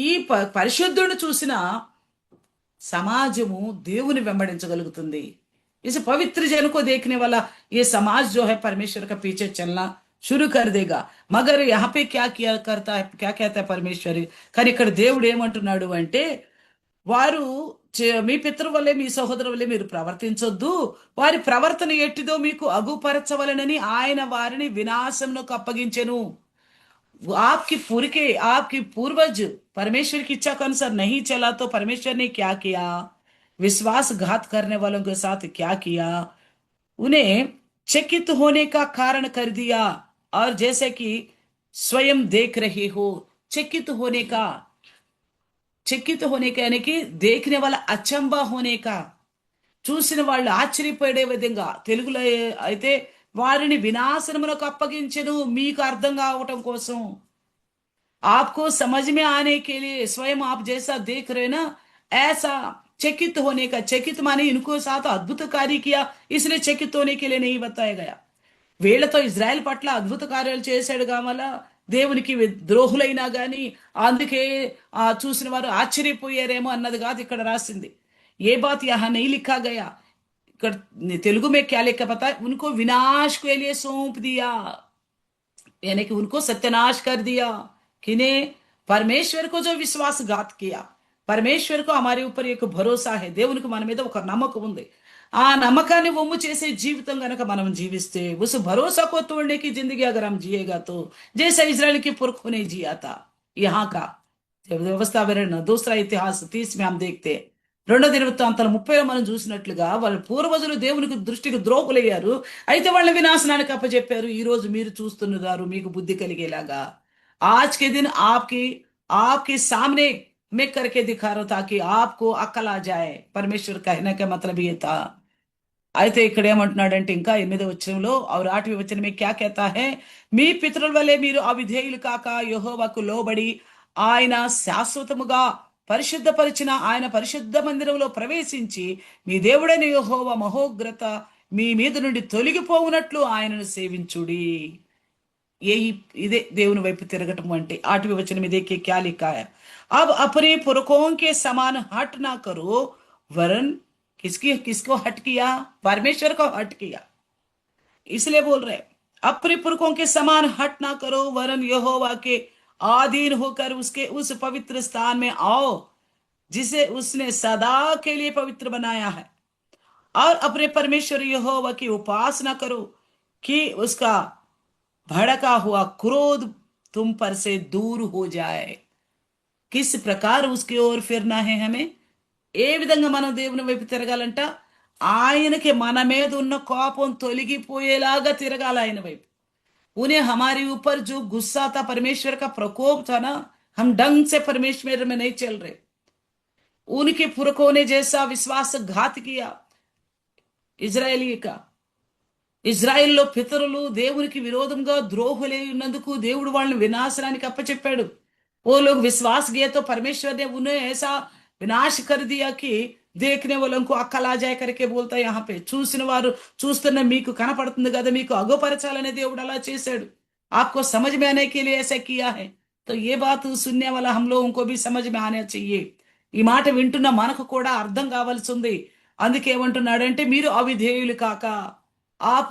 ఈ పరిశుద్ధుడిని చూసిన समाजము దేవుని వెంబడించగలుగుతుంది। इस पवित्र जन को देखने वाला ये समाज जो है परमेश्वर का पीछे चलना शुरू कर देगा। मगर यहाँ पे क्या किया करता है, क्या कहता है परमेश्वर, కానీ ఇక్కడ దేవుడు ఏమంటున్నాడు అంటే, వారు మీ పితరు వల్లే మీ సహోదరు వల్లే మీరు ప్రవర్తించొద్దు, వారి ప్రవర్తన ఎట్టిదో మీకు అగుపరచవలనని ఆయన వారిని వినాశమునకు అప్పగించెను। आपकी पुरखे आपकी पूर्वज परमेश्वर की इच्छा के अनुसार नहीं चला तो परमेश्वर ने क्या किया, विश्वासघात करने वालों के साथ क्या किया, उन्हें चकित होने का कारण कर दिया। और जैसे कि स्वयं देख रहे हो, चकित होने का यानी कि देखने वाला अचंबा होने का, చూసిన వాళ్ళు ఆశ్చర్యపడే విధంగా, తెలుగులో అయితే వారిని వినాశనములకు అప్పగించెను మీకు అర్థం కావటం కోసం। आपको समझ में आने के लिए स्वयं आप जैसा देख रहे ना, ऐसा चकित होने का, चकित माने इनको साथ अद्भुत कार्य किया इसलिए चकित होने के लिए नहीं बताया गया। వీళ్లతో ఇజ్రాయెల్ పట్ల అద్భుత కార్యాలు చేశాడు కావాల, దేవునికి ద్రోహులైనా గాని అందుకే చూసిన వారు ఆశ్చర్యపోయారేమో అన్నది కాదు ఇక్కడ రాసింది। ఏ बात यहाँ नहीं लिखा गया, ఇక్కడ తెలుగు में क्या लिखा पता है, उनको विनाश के लिए सौंप दिया, यानी कि उनको सत्यानाश कर दिया। किन्हें, परमेश्वर को जो विश्वासघात किया। परमेश्वर को हमारे ऊपर एक भरोसा है, దేవునికి మన మీద ఒక నమ్మకం ఉంది। ఆ నమ్మకాన్ని వమ్ము చేసే జీవితం గనక మనం జీవిస్తే, उस भरोसा को तोड़ने की जिंदगी अगर हम जिएगा तो जैसा इजराइल के पुरखों ने जिया था। यहाँ का వ్యవస్థ వివరణ दूसरा इतिहास 30 में हम देखते हैं, 2 దినవృత్తాంతాలు 30లో మనం చూసినట్లుగా వాళ్ళ పూర్వజులు దేవునికి దృష్టికి ద్రోహులయ్యారు, అయితే వాళ్ళ వినాశనానికి అప్పచెప్పారు। ఈ రోజు మీరు చూస్తున్నారు మీకు బుద్ధి కలిగేలాగా। आज के दिन आपकी आपके सामने मैं करके दिखा रहा था कि आपको अक्ल आ जाए। परमेश्वर कहने का मतलब ये था। అయితే ఇక్కడ ఏమంటున్నాడంటే ఇంకా 8వ వచనంలో, और 8वें वचन में क्या कहता है, మీ పితరుల వలె మీరు అవిధేయులు కాక యెహోవాకు లోబడి ఆయన శాశ్వతముగా పరిశుద్ధపరిచిన ఆయన పరిశుద్ధ మందిరంలో ప్రవేశించి మీ దేవుడైన యెహోవా మహోగ్రత మీ మీద నుండి తొలగిపోవునట్లు ఆయనను సేవించుడి। यही इदे దేవుని వైపు తిరగటం అంటే 8वें वचन में देखिए क्या लिखा है, अब अपने पुरखों के समान हट ना करो, वरन किसको हट किया, परमेश्वर को हट किया। इसलिए बोल रहे अपने पुरखों के समान हट ना करो, वरन यहोवा के आधीन होकर उसके उस पवित्र स्थान में आओ जिसे उसने सदा के लिए पवित्र बनाया है, और अपने परमेश्वर यहोवा की उपासना करो कि उसका भड़का हुआ क्रोध तुम पर से दूर हो जाए। किस प्रकार उसकी ओर फिरना है हमें, ఏ విధంగా మనం దేవుని వైపు తిరగాలంట, ఆయనకి మన మీద ఉన్న కోపం తొలగిపోయేలాగా తిరగాలి ఆయన వైపు। उन्हें हमारे ऊपर जो गुस्सा था, परमेश्वर का प्रकोप था ना, हम ढंग से परमेश्वर में नहीं चल रहे। उनके पुरखों ने जैसा विश्वासघात किया ఇజ్రాయేలీ का, ఇజ్రాయిల్లో పితరులు దేవునికి విరోధంగా ద్రోహులై ఉన్నందుకు దేవుడు వాళ్ళని వినాశనానికి అప్పచెప్పాడు। वो लोग विश्वास किए तो परमेश्वर ने उन्हें ऐसा विनाश कर दिया कि देखने वालों को अक्कल आ जाए करके बोलता है यहाँ पे, చూసిన వారు చూస్తున్న మీకు కనపడుతుంది కదా, మీకు అగోపరచాలనే దేవుడు అలా చేశాడు। आपको समझ में आने के लिए ऐसा किया है, तो ये बात सुनने वाला हम लोगों को भी समझ में आना चाहिए। ఈ మాట వింటున్న మనకు కూడా అర్థం కావాల్సి ఉంది। అందుకే ఏమంటున్నాడంటే, మీరు అవిధేయులు కాక, आप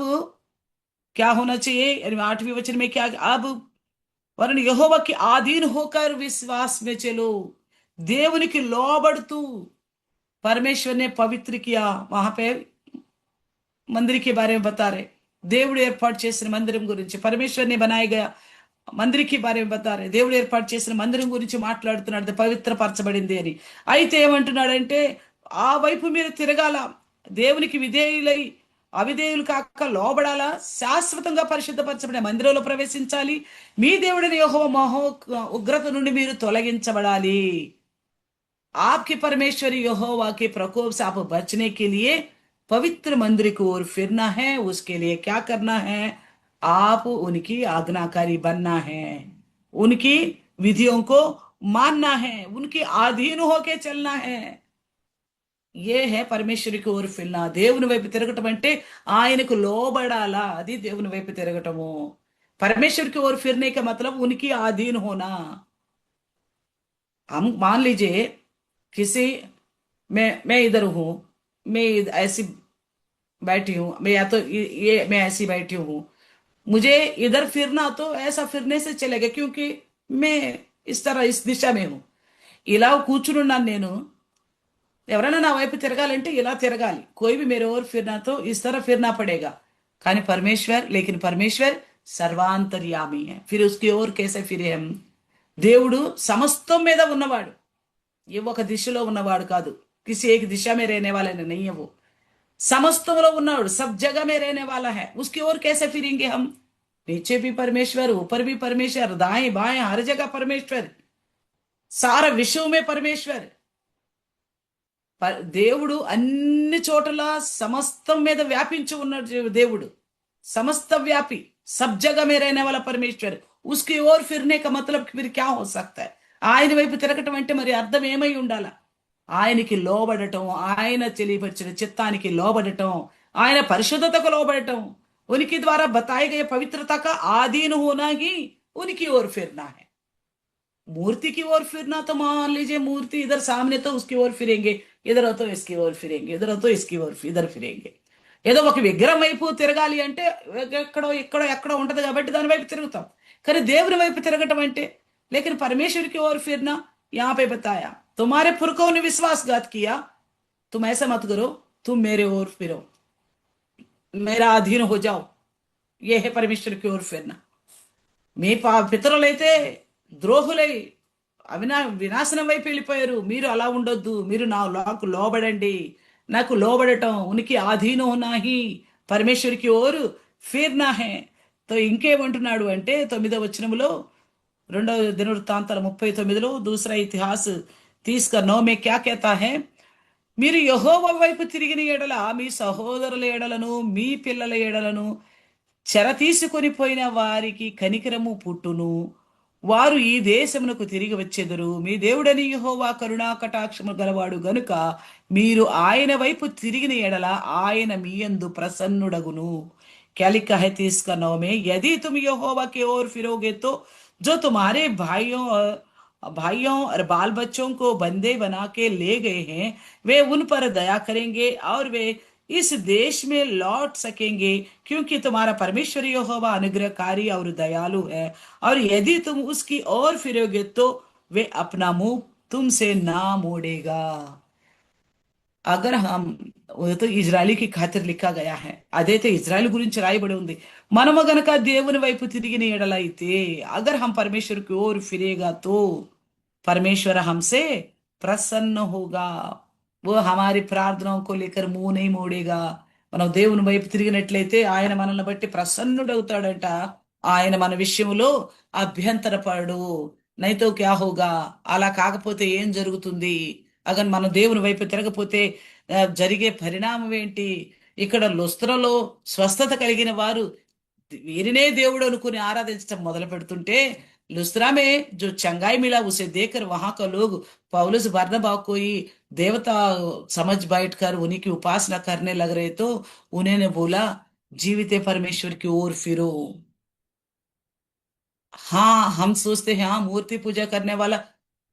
क्या होना चाहिए, 8वें वचन में क्या, अब वरन यहोवा के आधीन होकर विश्वास में चलो, దేవునికి లోబడుతూ। परमेश्वर ने पवित्र किया, वहां पे मंदिर के बारे में बता रहे, దేవుడు ఏర్పాటు చేసిన మందిరం గురించి, परमेश्वर ने बनाया गया మందిర్ కి బారే బతా రే, దేవుడు ఏర్పాటు చేసిన మందిరం గురించి మాట్లాడుతున్నాడు, పవిత్రపరచబడింది అని। అయితే ఏమంటున్నాడంటే, ఆ వైపు మీరు తిరగాల, దేవునికి విధేయులై అవిధేయులు కాక లోబడాలా, శాశ్వతంగా పరిశుద్ధపరచబడిన మందిరంలో ప్రవేశించాలి, మీ దేవుడైన యెహోవా ఉగ్రత నుండి మీరు తొలగించబడాలి। आपके परमेश्वर यहोवा के प्रकोप से आप बचने के लिए पवित्र मंदिर की ओर फिरना है। उसके लिए क्या करना है, आप उनकी आज्ञाकारी बनना है, उनकी विधियों को मानना है, उनके अधीन होके चलना है। ఏ హే పరమేశ్వరికి ఓరు ఫిల్నా, దేవుని వైపు తిరగటం అంటే ఆయనకు లోబడాలా, అది దేవుని వైపు తిరగటము. परमेश्वर की ओर फिरने का मतलब उनकी अधीन होना। हम मान लीजिए किसी, मैं इधर हूं, ऐसी बैठी हूं मैं, या तो ये मैं ऐसी बैठी हूं, मुझे इधर फिरना तो ऐसा फिरने से चलेगा, क्योंकि मैं इस तरह इस दिशा में हूं। ఇలా కూర్చునున్నాను నేను, ఎవరైనా నా వైపు తిరగాలంటే ఇలా తిరగాలి, कोई भी मेरे ओर फिरना तो इस तरह फिरना पड़ेगा। కానీ परमेश्वर, लेकिन परमेश्वर సర్వాంతర్యామి है, फिर उसकी ओर कैसे फिरे हम। దేవుడు సమస్తం మీద ఉన్నవాడు, ఏ ఒక దిశలో ఉన్నవాడు కాదు। किसी एक दिशा में रहने वाला नहीं है वो, समस्तंలో ఉన్నాడు, सब जगह में रहने वाला है। उसकी ओर कैसे फिरेंगे हम। नीचे भी परमेश्वर, ऊपर भी परमेश्वर, दाएं बाएं हर जगह परमेश्वर, सारा विश्व में परमेश्वर। దేవుడు అన్ని చోట్ల సమస్తం మీద వ్యాపించి ఉన్నాడు దేవుడు, समस्त व्यापी, सब जगह में रहने वाला परमेश्वर। उसकी ओर फिरने का मतलब फिर क्या हो सकता है। ఆయన వైపు తిరగటం అంటే మరి అర్థం ఏమై ఉండాల। ఆయనకి లోబడటం, ఆయన తెలియపరిచిన చిత్తానికి లోబడటం, ఆయన పరిశుద్ధతకు లోబడటం, उनके द्वारा बताए गए पवित्रता का आधीन होना ही उनकी ओर फिरना है। मूर्ति की ओर फिरना तो मान लीजिए मूर्ति इधर सामने तो उसकी ओर फिरेंगे, इधर हो तो इसकी ओर फिरेंगे, इधर हो तो इसकी ओर इधर फिरेंगे। ఏదో ఒక విగ్రహం వైపు తిరగాలి అంటే ఎక్కడో ఎక్కడో ఎక్కడో ఉంటది కాబట్టి దాని వైపు తిరుగుతాం, కానీ దేవుని వైపు తిరగటం అంటే, लेकिन परमेश्वर की ओर फिरना, यहाँ पे बताया तुम्हारे पुरखों ने विश्वासघात किया, तुम ऐसा मत करो, तुम मेरे ओर फिरो, मेरा अधीन हो जाओ। ये है परमेश्वर की ओर फिरना। మీ పితరులైతే ద్రోహులై వినాశనం వైపు వెళ్ళిపోయారు, మీరు అలా ఉండొద్దు, మీరు నాకు లోబడండి, నాకు లోబడటం, ఉనికి ఆధీనం నాహి పరమేశ్వరికి ఓరు ఫిర్నా హే। తో ఇంకేమంటున్నాడు అంటే 9వ వచనములో, 2వ దినవృత్తాంతాల 39లో, దూసరా ఇతిహాస్ 30 మే క్యా कहता है, మీరు యెహోవా వైపు తిరిగిన ఎడల మీ సహోదరుల ఎడలను మీ పిల్లల ఎడలను చెర తీసుకొని పోయిన వారికి కనికరము పుట్టును, వారు ఈ దేశమునకు తిరిగి వచ్చెదరు, మీ దేవుడని యెహోవా కరుణా కటాక్షము గలవాడు గనుక మీరు ఆయన వైపు తిరిగిన ఎడల ఆయన మీ యందు ప్రసన్నుడగును। क्या लिखा है 30 में, यदि तुम यहोवा की ओर फिरोगे तो जो तुम्हारे भाइयों और बाल बच्चों को बंदे बना के ले गए हैं, वे उन पर दया करेंगे और वे इस देश में लौट सकेंगे, क्योंकि तुम्हारा परमेश्वर यहोवा अनुग्रहकारी और दयालु है, और यदि तुम उसकी ओर फिरोगे तो वे अपना मुंह तुमसे ना मोड़ेगा। अगर हम, वो तो ఇజ్రాయలీ కి ఖాతిర్ లిఖా గయా హై, అదైతే ఇజ్రాయెల్ గురించి రాయబడి ఉంది। మనము గనక దేవుని వైపు తిరిగిన ఎడల అయితే, अगर हम परमेश्वर की ओर फिरेगा तो परमेश्वर हमसे प्रसन्न होगा, वो हमारी प्रार्थनाओं को लेकर मुंह नहीं मोड़ेगा। మనం దేవుని వైపు తిరిగినట్లయితే ఆయన మనల్ని బట్టి ప్రసన్నుడవుతాడట, ఆయన మన విషయంలో అభ్యంతరపడు। నైతో క్యా హోగా, అలా కాకపోతే ఏం జరుగుతుంది। అగన్ మనం దేవుని వైపు తిరగపోతే జరిగే పరిణామం ఏంటి। ఇక్కడ లుస్త్రలో స్వస్థత కలిగిన వారు వీరినే దేవుడు అనుకుని ఆరాధించడం మొదలు పెడుతుంటే, लुस्त्रा में जो चंगाई मिला उसे देखकर वहां का लोग पौलुस बरनबा को ही देवता समझ बैठकर उन्हीं की उपासना करने लग रहे, तो उन्होंने बोला जीवित परमेश्वर की ओर फिरो। हाँ, हम सोचते हैं हाँ मूर्ति पूजा करने वाला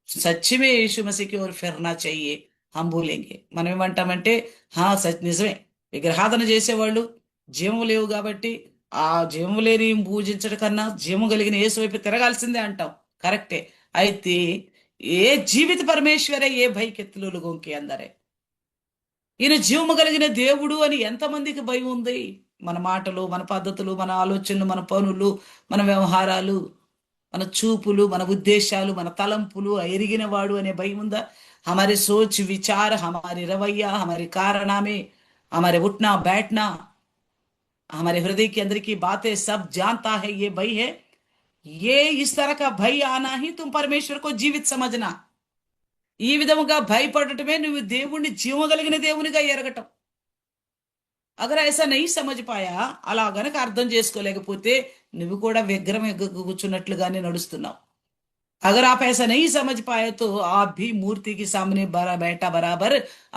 सच्ची में यीशु मसीह की ओर फिरना चाहिए, हम बोलेंगे। మనం ఏమంటామంటే హా నిజమే, విగ్రహాధన చేసేవాళ్ళు జీవము లేవు కాబట్టి ఆ జీవము లేని పూజించడం కన్నా జీవము కలిగిన యేసు వైపు తిరగాల్సిందే అంటాం, కరెక్టే। అయితే ఏ జీవిత పరమేశ్వరే ఏ భయకెత్తులు లోగోంకి అందరే, ఈయన జీవము కలిగిన దేవుడు అని ఎంతమందికి భయం ఉంది। మన మాటలు, మన పద్ధతులు, మన ఆలోచనలు, మన పనులు, మన వ్యవహారాలు, మన చూపులు, మన ఉద్దేశాలు, మన తలంపులు ఎరిగిన వాడు అనే భయం ఉందా। हमारे सोच विचार, हमारे रवैया, हमारे कारनामे, हमारे उठना बैठना, हमारे हृदय के अंदर की बातें सब जानता है, ये भय है। ये इस तरह का भय आना ही तुम परमेश्वर को जीवित समझना। ఈ విధముగా భయపడటమే నువ్వు దేవుణ్ణి జీవగలిగిన దేవునిగా ఎరగటం। अगर ऐसा नहीं समझ पाया, అలా గనక అర్థం చేసుకోలేకపోతే నువ్వు కూడా విగ్రహం కూర్చున్నట్లుగానే నడుస్తున్నావు। अगर आप ऐसा नहीं समझ पाए तो आप भी मूर्ति के सामने बैठा बराबर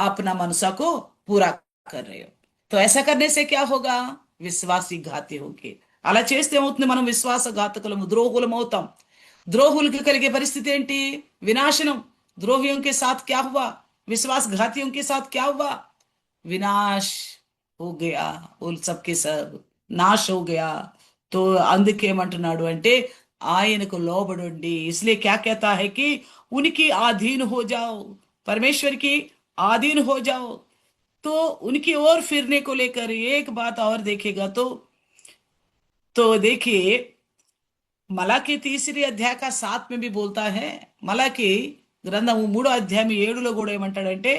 अपना मनसा को पूरा कर रहे हो। तो ऐसा करने से क्या होगा? విశ్వాసి ఘాతి होके అలా చేస్తే ఏమవుతుంది? మనం విశ్వాసఘాతకులము, ద్రోహులం అవుతాం. ద్రోహులకి కలిగే పరిస్థితి ఏంటి? వినాశనం. द्रोहियों के साथ क्या हुआ? विश्वासघातियों के साथ क्या हुआ? विनाश हो गया. वो सब के सब नाश हो गया. तो అందుకేమంటున్నాడు అంటే ఆయనకు లోబడండి. इसलिए क्या कहता है कि उनकी आधीन हो जाओ, परमेश्वर की आधीन हो जाओ. तो उनकी ओर फिरने को लेकर एक बात और देखेगा तो देखिए, మలాకి తీసిరి అధ్యాయ 7 में भी बोलता है. మలాకి గ్రంథము 3 అధ్యాయం 7లో కూడా ఏమంటాడంటే,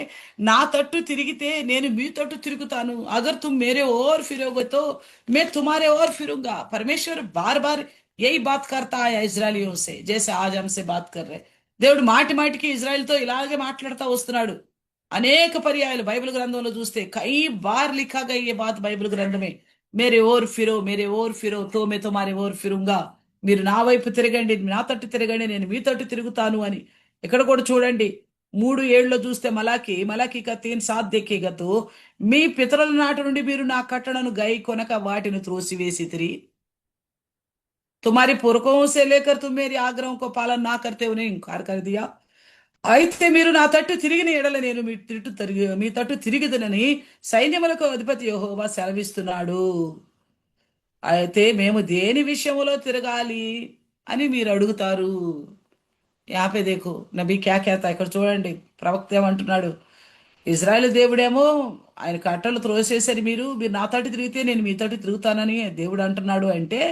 నా తట్టు తిరిగితే నేను మీ తట్టు తిరుగుతాను. अगर तुम मेरे ओर फिरोगे तो मैं तुम्हारे ओर फिरूंगा. परमेश्वर बार बार यही बात करता है इजरायलियों से, जैसे आज हमसे बात कर रहे. దేవుడు మాటి మాటికి ఇజ్రాయెల్తో ఇలాగే మాట్లాడుతూ వస్తున్నాడు. అనేక పర్యాయాలు బైబిల్ గ్రంథంలో చూస్తే కై బార్ లిఖా గయి ये बात బైబిల్ గ్రంథమే. मेरे ओर फिरो, मेरे ओर फिरो तो मैं तुम्हारे ओर फिरूंगा. మీరు నా వైపు తిరగండి, నా తట్టు తిరగండి, నేను మీ తట్టు తిరుగుతాను అని. ఇక్కడ కూడా చూడండి 3:7లో చూస్తే మలాకి కా 3:7 దేఖేగా తో, మీ పితరుల నాటి నుండి మీరు నా కట్టడను గై కొనక వాటిని త్రోసివేసితిరి. तुम्हारी पुरखों से लेकर तुम मेरी आग्रहों को पालन ना करते उन्हें इनकार कर दिया. అయితే మీరు నా తట్టు తిరిగిన ఎడల నేను మీ తట్టు తిరిగిదనని సైన్యములకు అధిపతి యెహోవా సెలవిస్తున్నాడు. అయితే మేము దేని విషయంలో తిరగాలి అని మీరు అడుగుతారు. యాపే దేఖో నబీ క్యా कहता है. ఇక్కడ చూడండి ప్రవక్త ఏమంటున్నాడు. ఇజ్రాయెల్ దేవుడేమో ఆయన కట్టలు త్రోసేసరి మీరు మీరు నా తట్టు తిరిగితే నేను మీ తట్టు తిరుగుతానని దేవుడు అంటున్నాడు. అంటే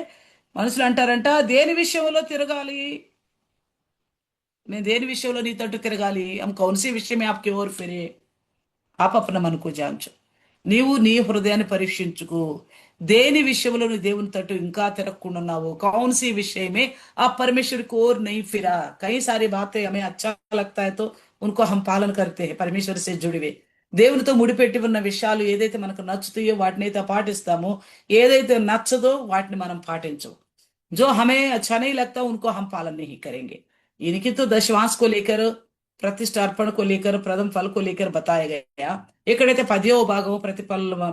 మనుషులు అంటారంట, దేని విషయంలో తిరగాలి? నేను దేని విషయంలో నీ తట్టు తిరగాలి? हम कौन सी विषय में आपकी ओर फिरे? आप अपना मन को जांचो. నీవు నీ హృదయాన్ని పరీక్షించుకో. దేని విషయంలో నువ్వు దేవుని తట్టు ఇంకా తిరగకుండా ఉన్నావు? कौन सी विषय में आप परमेश्वर की ओर नहीं फिरा? कई सारी बातें हमें अच्छा लगता है तो उनको हम पालन करते हैं. परमेश्वर से जुड़े हुए దేవునితో ముడిపెట్టి ఉన్న విషయాలు ఏదైతే మనకు నచ్చుతాయో వాటిని అయితే పాటిస్తామో, ఏదైతే నచ్చదో వాటిని మనం పాటించం. जो हमें अच्छा नहीं लगता उनको हम पालन नहीं करेंगे. इनकी तो दशवांश को लेकर, प्रतिष्ठार्पण को लेकर, प्रथम फल को लेकर बताया गया. ఎక్కడైతే 10వ భాగం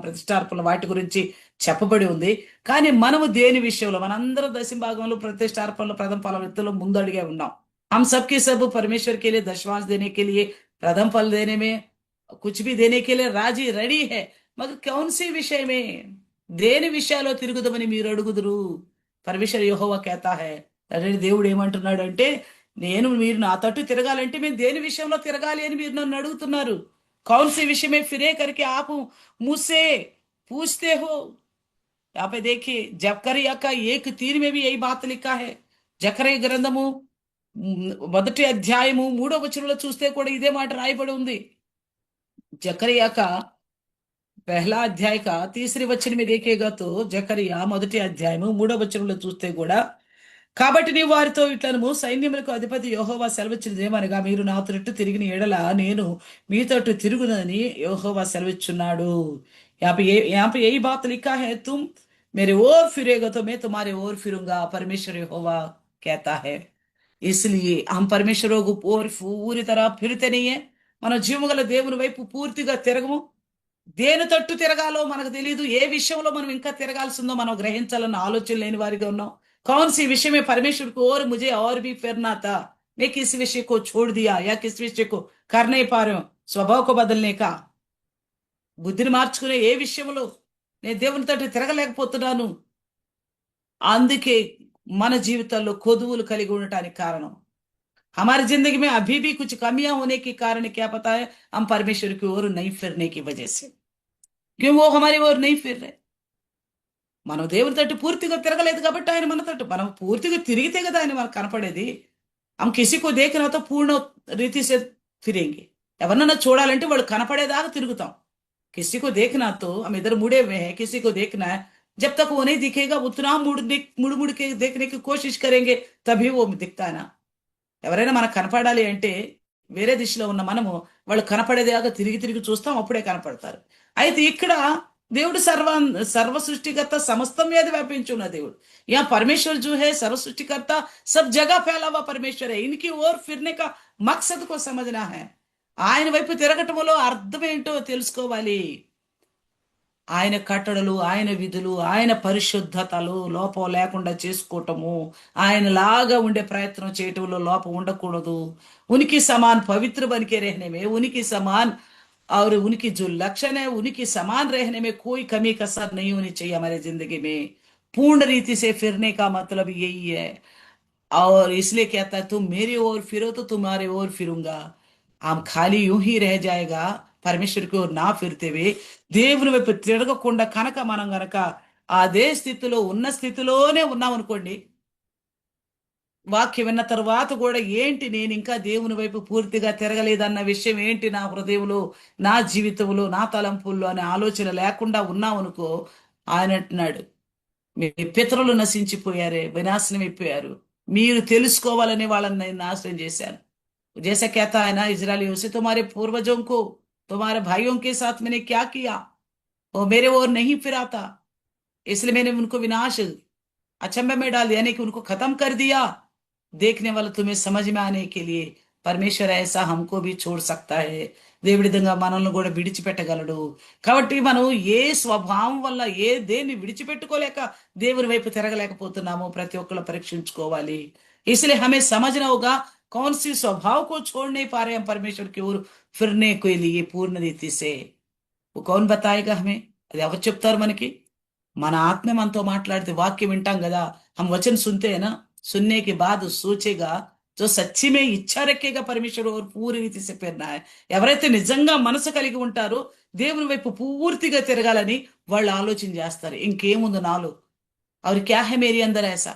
ప్రతిష్టార్పణ వాటి గురించి చెప్పబడి ఉంది. కానీ మనము దేని విషయంలో మనందరం దశమ భాగంలో ప్రతిష్టార్పణలో ప్రథమ ఫల విత్తులో ముందడిగే ఉన్నాం. हम सबके सब परमेश्वर के लिए दशवांश देने के लिए, प्रथम फल देने में, कुछ भी देने के लिए राजी रेडी है. मगर कौन सी विषय में, దేని విషయాల్లో తిరుగుదమని మీరు అడుగుదురు? పరమేశ్వర యెహోవా कहता है. అదే దేవుడు ఏమంటున్నాడు అంటే, నేను మీరు నా తట్టు తిరగాలంటే మేము దేని విషయంలో తిరగాలి అని మీరు నన్ను అడుగుతున్నారు. कौन से विषय में फिरे करके आप मुझसे पूछते हो. यहाँ पे देखिए जकरिया का 1:3 में भी यही बात लिखा है. జకరియా గ్రంథము 1వ అధ్యాయము 3వ వచనంలో చూస్తే కూడా ఇదే మాట రాయబడి ఉంది. जकरिया का 1ला अध्याय का 3रे वचन में देखेगा तो జకరియా 1వ అధ్యాయము 3వ వచనంలో చూస్తే కూడా, కాబట్టి నీవు వారితో ఇట్లనము, సైన్యములకు అధిపతి యెహోవా సెలవిచ్చినది ఏమనగా, మీరు నా తట్టు తిరిగిన ఎడల నేను మీ తట్టు తిరుగునని యెహోవా సెలవిచ్చున్నాడు. यहाँ पे यही बात लिखा है, तुम मेरे ओर फिरेगा तो मैं तुम्हारे ओर फिरूंगा. परमेश्वर यहोवा कहता है. इसलिए हम परमेश्वर को ओर पूरी तरह फिरते नहीं है. మన జీవముగల దేవుని వైపు పూర్తిగా తిరగము. దేని తట్టు తిరగాలో మనకు తెలియదు. ఏ విషయంలో మనం ఇంకా తిరగాల్సిందో మనం గ్రహించాలన్న ఆలోచన లేని వారిగా ఉన్నాం. कौन सी विषय में परमेश्वर को और मुझे और भी फिरना था, मैं किस विषय को छोड़ दिया या किस विषय को कर नहीं पा रहे हूं. स्वभाव को बदलने का, బుద్ధిని మార్చుకునే ఏ విషయంలో నేను దేవుని తట్టు తిరగలేకపోతున్నాను. అందుకే మన జీవితాల్లో కొదువులు కలిగి ఉండటానికి కారణం, हमारी जिंदगी में अभी भी कुछ कमियां होने के कारण क्या पता है, हम परमेश्वर की ओर नहीं फिरने की वजह से. क्यों वो हमारी ओर नहीं फिर रहे? మనం దేవుని తట్టు పూర్తిగా తిరగలేదు కాబట్టి ఆయన మన తట్టు, మనం పూర్తిగా తిరిగితే కదా ఆయన మనకు కనపడేది. हम किसी को देखना तो पूर्ण रीति से फिरेंगे. ఎవరన్నా చూడాలంటే వాళ్ళు కనపడేదాకా తిరుగుతాం. किसी को देखना तो हम इधर मुड़े हुए हैं, किसी को देखना है, जब तक वो नहीं दिखेगा उतना मुड़ मुड़ के देखने की कोशिश करेंगे, तभी वो दिखता है ना. ఎవరైనా మనకు కనపడాలి అంటే వేరే దిశలో ఉన్న మనము వాళ్ళు కనపడేదాకా తిరిగి తిరిగి చూస్తాం, అప్పుడే కనపడతారు. అయితే ఇక్కడ దేవుడు सर्व सृष्टिकर्ता समस्त మీద వ్యాపించున్న దేవుడు. यहाँ परमेश्वर जो है सर्व सृष्टिकर्ता सब जगह फैला हुआ परमेश्वर है. इनकी ओर फिरने का मकसद को समझना है. ఆయన వైపు తిరగటములో అర్థం ఏంటో తెలుసుకోవాలి. ఆయన కట్టడలు, ఆయన విధులు, ఆయన పరిశుద్ధతలు లోపం లేకుండా చేసుకోవటము, ఆయనలాగా ఉండే ప్రయత్నం చేయటంలో లోపం ఉండకూడదు. ఉనికి సమాన్ పవిత్ర బనికే रहने में उनकी समान और उनकी जो लक्षण है उनकी समान रहने में कोई कमी कसर नहीं होनी चाहिए हमारे जिंदगी में. पूर्ण रीति से फिरने का मतलब यही है. और इसलिए कहता है तुम मेरी ओर फिरो तो तुम्हारे ओर फिरूंगा. हम खाली यूं ही रह जाएगा పరమేశ్వర్ కి నా ఫిరితేవి దేవుని వైపు తిరగకుండా కనుక మనం గనక అదే స్థితిలో ఉన్న స్థితిలోనే ఉన్నాం అనుకోండి, వాక్యం విన్న తర్వాత కూడా ఏంటి నేను ఇంకా దేవుని వైపు పూర్తిగా తిరగలేదన్న విషయం ఏంటి నా హృదయంలో, నా జీవితంలో, నా తలంపుల్లో అనే ఆలోచన లేకుండా ఉన్నాం అనుకో, ఆయన అంటున్నాడు మీ పితరులు నశించిపోయారే, వినాశనం అయిపోయారు, మీరు తెలుసుకోవాలని వాళ్ళని నేను నాశనం చేశాను. जैसा कहता है ना इजरायलियों से, तुम्हारे पूर्वजों को तुम्हारे भाइयों के साथ मैंने क्या किया, वो मेरे ओर नहीं फिरा था, इसलिए मैंने उनको विनाश अचंभे में डाल दिया, यानी कि उनको खत्म कर दिया. देखने वाला तुम्हें समझ में आने के लिए పరమేశ్వర ऐसा हमको भी छोड़ सकता है. దేవుడి విధంగా మనల్ని కూడా విడిచిపెట్టగలడు. కాబట్టి మనం ఏ స్వభావం వల్ల ఏ దేన్ని విడిచిపెట్టుకోలేక దేవుని వైపు తిరగలేకపోతున్నామో ప్రతి ఒక్కరు పరీక్షించుకోవాలి. इसलिए हमें समझना होगा कौन सी स्वभाव को छोड़ नहीं पा रहे हम परमेश्वर की ओर फिरने के लिए पूर्ण रीति से. वो कौन बताएगा हमें? అది ఎవరు చెప్తారు మనకి? మన ఆత్మ మనతో మాట్లాడితే వాక్యం వింటాం కదా. हम वचन सुनते हैं ना, सुनने के बाद सोचेगा जो सच्ची में इच्छा रखेगा परमेश्वर और पूरी रीति से फिरना है. ఎవరైతే నిజంగా మనసు కలిగి ఉంటారో దేవుని వైపు పూర్తిగా తిరగాలని వాళ్ళు ఆలోచన చేస్తారు. ఇంకేముంది నాలో, और क्या है मेरे अंदर ऐसा,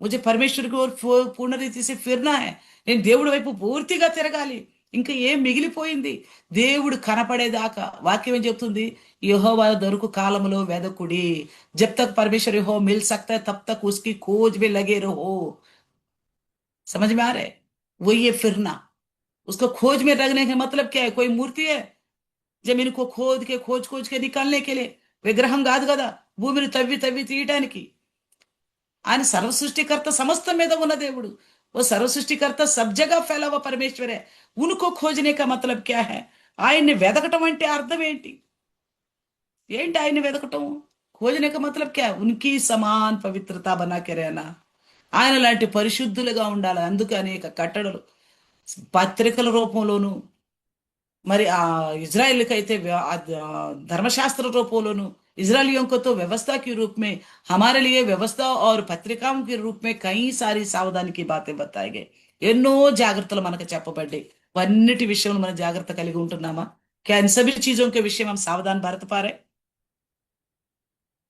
मुझे परमेश्वर की ओर पूर्ण रीति से फिरना है. నేను దేవుడి వైపు పూర్తిగా తిరగాలి. ఇంకా ఏం మిగిలిపోయింది? దేవుడు కనపడేదాకా వాక్యం ఏం చెప్తుంది? యెహోవా దొరుకు కాలములో వెదకుడి. जब तक परमेश्वर यहोवा मिल सकता है तब तक उसकी खोज में लगे रहो. समझ में आ रहा है? वही है फिरना. उसको खोज में रखने का मतलब क्या है? कोई मूर्ति है జమీన్ को खोद के खोज खोज के निकालने के लिए? విగ్రహం కాదు కదా భూమిని తవ్వి తవ్వి తీయటానికి. ఆయన సర్వ సృష్టికర్త, సమస్తం మీద ఉన్న దేవుడు. वो सर्व सृष्टिकर्ता सब जगह फैला हुआ परमेश्वर है. उनको खोजने का मतलब क्या है? ఆయన్ని వెదకటం అంటే అర్థం ఏంటి? ఏంటి ఆయన్ని వెదకటం? खोजने का मतलब क्या है? उनकी समान पवित्रता बना के रहना. ఆయన లాంటి పరిశుద్ధులుగా ఉండాలి. అందుకు అనేక కట్టడలు పత్రికల రూపంలోను, మరి ఆ इजराइल అయితే धर्मशास्त्र रूपों, इसराइलियों को तो व्यवस्था के रूप में, हमारे लिए व्यवस्था और पत्रिकाओं के रूप में कई सारी सावधानी की बातें बताई गई. ఎన్నో జాగ్రత్తలు మనకు చెప్పబడ్డాయి. అన్నిటి విషయంలో మనం జాగ్రత్త కలిగి ఉంటున్నామా? क्या इन सभी चीजों के विषय में हम सावधान बरत पा रहे?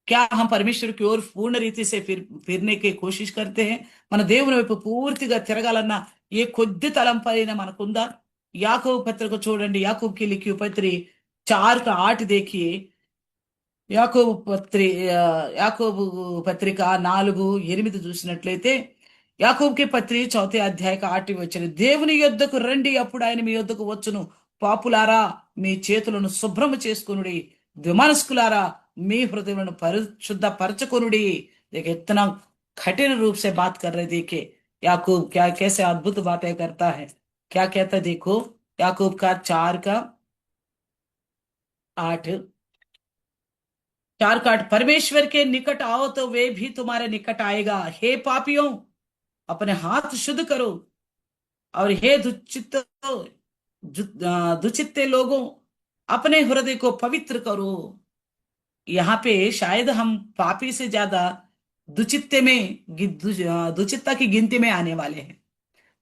क्या हम परमेश्वर की ओर पूर्ण रीति से फिरने की कोशिश करते हैं? మన దేవుని వైపు పూర్తిగా తిరగాలన్న ఏ కొద్ది తలంపైన మనకుందా? యాకోబు పత్రిక చూడండి. యాకోబుకి లిఖి పత్రి 4:8 देखिए. యాకోబు పత్రిక 4:8 చూసినట్లయితే, యాకోబుకి పత్రి 4 అధ్యాయ 8 దేవుని యొద్దకు రండి, అప్పుడు ఆయన మీ యొద్దకు వచ్చును. పాపులారా మీ చేతులను శుభ్రము చేసుకొనుడి, ద్విమనస్కులారా మీ హృదయములను పరిశుద్ధపరచుకొనుడి. देखिए इतना कठिन रूप से बात कर रहे. देखिए याकूब क्या कैसे अद्भुत बातें करता है. क्या कहता है देखो, याकूब का 4:8, 4:8, परमेश्वर के निकट आओ तो वे भी तुम्हारे निकट आएगा. हे पापियों अपने हाथ शुद्ध करो, और हे दुचित्ते लोगों अपने हृदय को पवित्र करो. यहाँ पे शायद हम पापी से ज्यादा दुचित्ते में दुचित्ता की गिनती में आने वाले हैं.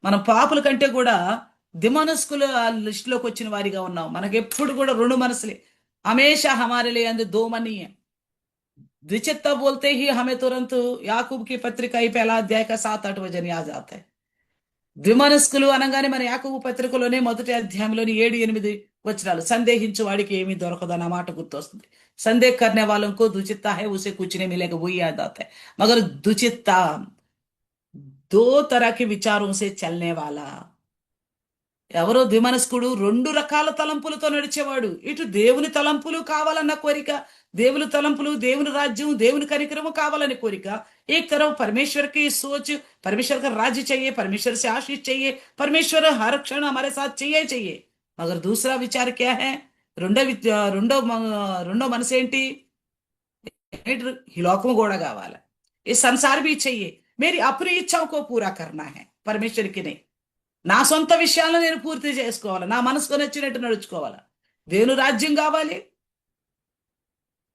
మనం పాపుల కంటే కూడా దిమనస్కుల లిస్ట్ లోకి వచ్చిన వారిగా ఉన్నాం. మనకి ఎప్పుడు కూడా రెండు మనసులే. हमेशा हमारे लिए अंदर दो मन ही है. द्विचित्ता बोलते ही हमें तुरंत याकूब की पत्रिका ही 1 अध्याय का 7-8 वचन याद आता है. ద్విమనస్కులు అనగానే మన యాకోబు పత్రికలోనే 1 అధ్యాయంలోని 7-8 వచనాలు, సందేహించు వాడికి ఏమీ దొరకదన్న మాట గుర్తొస్తుంది. संदेह करने वालों को दुचित्ता है उसे कुछ नहीं मिलेगा, वही याद आता है. मगर दुचित्ता 2 तरह के विचारों से चलने वाला, ఎవరో ద్విమనస్కుడు, రెండు రకాల తలంపులతో నడిచేవాడు. ఇటు దేవుని తలంపులు కావాలన్న కోరిక, దేవుని తలంపులు, దేవుని రాజ్యం, దేవుని కనికరము కావాలని కోరిక. एक तरफ परमेश्वर की सोच, परमेश्वर का राज्य चाहिए, परमेश्वर से आशीष चाहिए, परमेश्वर हर क्षण हमारे साथ चाहिए चाहिए. मगर दूसरा विचार क्या है? రెండో మనసు ఏంటి? ఈ లోకం కూడా కావాలి, ఈ సంసార్ भी चाहिए, मेरी अपनी इच्छाओं को पूरा करना है, परमेश्वर की नहीं. నా సొంత విషయాలను నేను పూర్తి చేసుకోవాలి, నా మనసుకు నచ్చినట్టు నడుచుకోవాలి. దేవుని రాజ్యం కావాలి,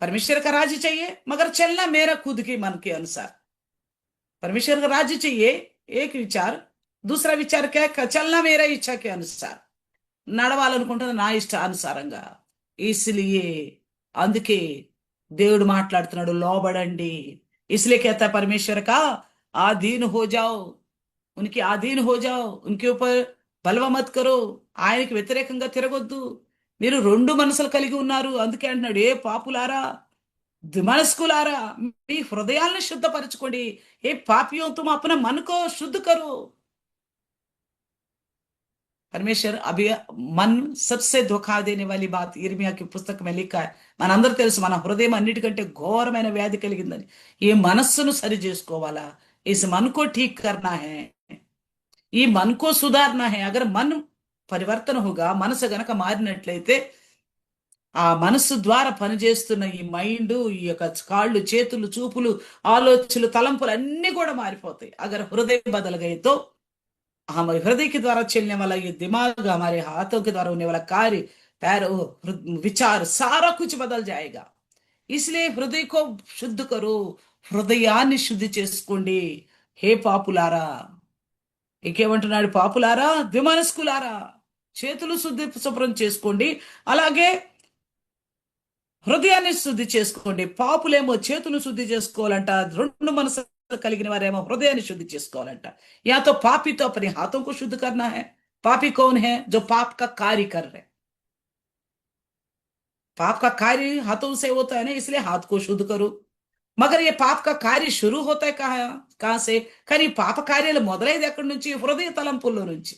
परमेश्वर का राज्य चाहिए, मगर चलना मेरा खुद के मन के अनुसार. परमेश्वर का राज्य चाहिए एक विचार, दूसरा विचार क्या है? चलना मेरा इच्छा के अनुसार, నడవాలనుకుంటున్న నా ఇష్టానుసారంగా. इसलिए అందుకే దేవుడు మాట్లాడుతున్నాడు, లోబడండి. इसलिए कहता है परमेश्वर का आधीन हो जाओ, उनकी आधीन हो जाओ, उनके ऊपर బలవ మత్ కరో. ఆయనకి వ్యతిరేకంగా తిరగొద్దు. మీరు రెండు మనసులు కలిగి ఉన్నారు. అందుకే అంటున్నాడు, ఏ పాపులారా, మనస్కులారా, మీ హృదయాలను శుద్ధపరచుకోండి. ఏ పాపియో తుమ్ అప్నా మన్ కో శుద్ధ కరో. परमेश्वर अभी मन सबसे धोखा देने वाली बात इर्मिया की पुस्तक में लिखा है. మనందరూ తెలుసు, మన హృదయం అన్నిటికంటే ఘోరమైన వ్యాధి కలిగిందని. ఈ మనస్సును సరి చేసుకోవాలా, इस मन को ठीक करना है, ఈ मन को सुधारना है. अगर मन పరివర్తన होगा, మనసు గనక మారినట్లయితే ఆ మనస్సు ద్వారా పనిచేస్తున్న ఈ మైండ్, ఈ యొక్క కాళ్ళు, చేతులు, చూపులు, ఆలోచనలు, తలంపులు అన్ని కూడా మారిపోతాయి. अगर हृदय बदल गए तो हमारे हृदय के द्वारा चलने वाला ये दिमाग, हमारे हाथों के द्वारा होने वाला कार्य, पैरों, विचार, सारा कुछ बदल जाएगा. इसलिए हृदय को शुद्ध करो, హృదయాన్ని శుద్ధి చేసుకోండి. హే పాపులారా, ఇంకేమంటున్నాడు? పాపులారా, ద్విమనస్కులారా, చేతులు శుభ్రం చేసుకోండి, అలాగే హృదయాన్ని శుద్ధి చేసుకోండి. పాపులేమో చేతులు శుద్ధి చేసుకోవాలంట, రెండు మనసు కలిగిన వారేమో హృదయాన్ని శుద్ధి చేసుకోవాలంట. या तो पापी तो अपने हाथों को शुद्ध करना है. पापी कौन है? जो पाप का कार्य कर रहे. पाप का कार्य हाथों से होता है ना, इसलिए हाथ को शुद्ध करो. मगर ये पाप का कार्य शुरू होता है कहां से? కానీ పాప కార్యాలు మొదలైంది ఎక్కడి నుంచి? హృదయ తలంపుల్లో నుంచి,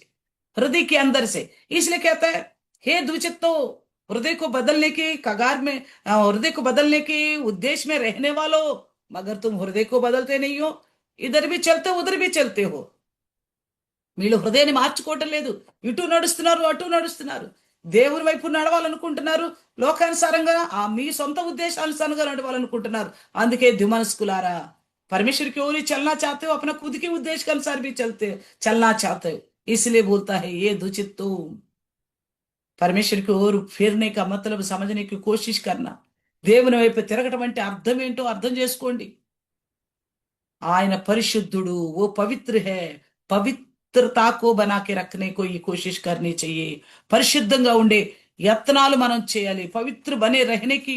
हृदय के अंदर से. इसलिए कहता है, हे द्विचित्तो, हृदय को बदलने की कगार में, हृदय को बदलने के उद्देश्य में रहने वालों, मगर तुम हृदय को बदलते नहीं हो, इधर भी चलते हो उधर भी चलते हो. వీళ్ళు హృదయాన్ని మార్చుకోవటం లేదు, ఇటు నడుస్తున్నారు అటు నడుస్తున్నారు. దేవుని వైపు నడవాలనుకుంటున్నారు, లోకానుసారంగా మీ సొంత ఉద్దేశానుసారంగా నడవాలనుకుంటున్నారు. అందుకే ద్విమనస్కులారా, परमेश्वर की ओर ही चलना चाहते हो, अपना खुद के उद्देश्य के अनुसार भी चलना चाहते हो. इसलिए बोलता है, ये दुचित्तो. परमेश्वर की ओर फिरने का मतलब समझने की कोशिश करना. దేవుని వైపు తిరగటం అంటే అర్థం ఏంటో అర్థం చేసుకోండి. ఆయన పరిశుద్ధుడు, वो पवित्र है, पवित्रता को बना के रखने को ये कोशिश करनी चाहिए. పరిశుద్ధంగా ఉండే యత్నాలు మనం చేయాలి. పవిత్ర బనే रहने की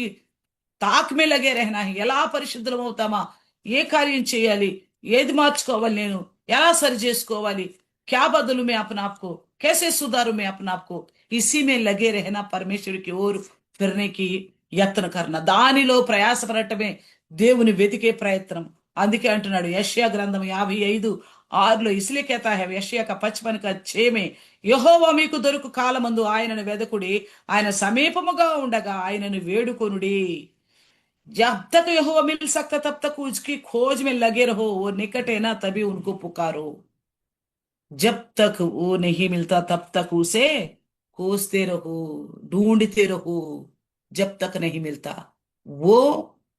ताक में लगे रहना है. ఎలా పరిశుద్ధం అవుతామా, ఏ కార్యం చేయాలి, ఏది మార్చుకోవాలి, నేను ఎలా సరి చేసుకోవాలి, क्या बदलू मैं अपने आप को, कैसे सुधारू मैं अपने आप को, इसी में लगे रहना, परमेश्वर की ओर फिरने की యత్న కర్ణ, దానిలో ప్రయాసపడటమే దేవుని వెతికే ప్రయత్నం. అందుకే అంటున్నాడు యెషయా గ్రంథం 55:6లో, ఇస్లే कहता है యెషయా का 55:6 में, యెహోవా మీకు దొరుకు కాలమందు ఆయనను వెదకుడి, ఆయన సమీపముగా ఉండగా ఆయనను వేడుకొనుడి. जब तक यहोवा मिल सकता तब तक उसकी खोज में लगे रहो, वो निकट है ना तभी उनको पुकारो. जब तक वो नहीं मिलता तब तक उसे खोजते रहो, ढूंढते रहो. जब तक नहीं मिलता, वो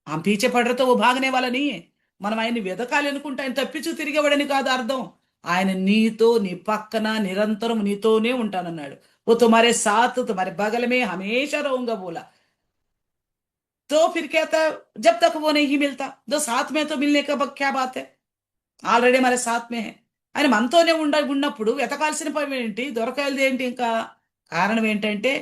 हम पीछे पड़ रहे तो वो भागने वाला नहीं है. మనం ఆయన్ని వెతకాలి అనుకుంటే ఆయన తప్పించు తిరిగేవాడని కాదు అర్థం. ఆయన నీతో, నీ పక్కన నిరంతరం నీతోనే ఉంటానన్నాడు. वो तुम्हारे साथ, तुम्हारे बगल में हमेशा रहूंगा बोला. तो फिर कहता है, जब तक वो नहीं मिलता, तो साथ में तो मिलने का क्या बात है, ఆల్రెడీ మన సాత్ మే. ఆయన మనతోనే ఉన్నప్పుడు వెతకాల్సిన పని ఏంటి, దొరకాలి ఏంటి? ఇంకా కారణం ఏంటంటే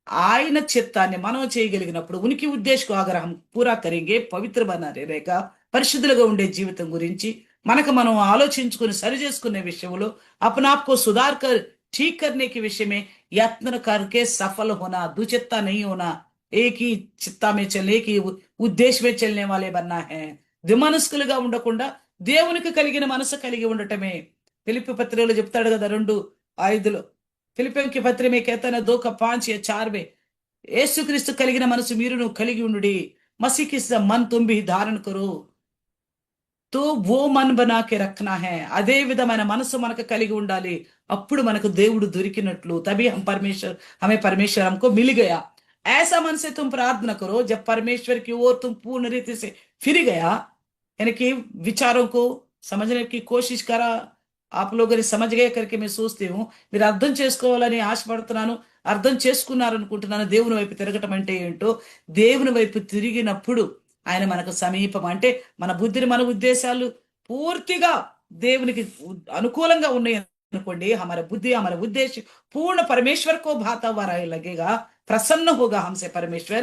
ఆయన చిత్తాన్ని మనం చేయగలిగినప్పుడు, ఉనికి ఉద్దేశం అగర్ హం పూరా కరేంగే, పవిత్ర బనారే రేక, పరిశుద్ధులుగా ఉండే జీవితం గురించి మనకు మనం ఆలోచించుకుని సరి చేసుకునే విషయంలో, अपने आप को सुधार कर ठीक करने के विषय में यत्न करके सफल होना, दुचित्ता नहीं होना, एक ही चित्ता में चलने, एक ही उद्देश्य में चलने वाले बनना है. ద్విమనస్కులుగా ఉండకుండా దేవునికి కలిగిన మనసు కలిగి ఉండటమే. ఫిలిప్పీ పత్రికలో చెప్తాడు కదా 2:5లో, ఫిలిప్పీయుల की पत्र में कहता है ना 2 का 5 या 4 में యేసుక్రీస్తు కలిగిన మనసు మీరును కలిగి ఉండుడి మసీకి मन तुम भी धारण करो తో ఓ మన్ బనాకే రఖనా హై అదే విధమైన మనసు మనకు కలిగి ఉండాలి అప్పుడు మనకు దేవుడు దొరికినట్లు తబి హం परमेश्वर हमें परमेश्वर हमको मिल गया ऐसा मन से तुम प्रार्थना करो जब परमेश्वर की ओर तुम पूर्ण रीति से फिर गया यानी कि विचारों को समझने की कोशिश करा आप लोगों ने समझ गए करके मैं सोचती हूँ మీరు అర్థం చేసుకోవాలని ఆశపడుతున్నాను అర్థం చేసుకున్నారు అనుకుంటున్నాను దేవుని వైపు తిరగటం అంటే ఏంటో దేవుని వైపు తిరిగినప్పుడు ఆయన మనకు సమీపం అంటే మన బుద్ధిని మన ఉద్దేశాలు పూర్తిగా దేవునికి అనుకూలంగా ఉన్నాయి అనుకోండి हमारा बुद्धि हमारा उद्देश्य पूर्ण परमेश्वर को भाता हुआ लगेगा प्रसन्न होगा हमसे परमेश्वर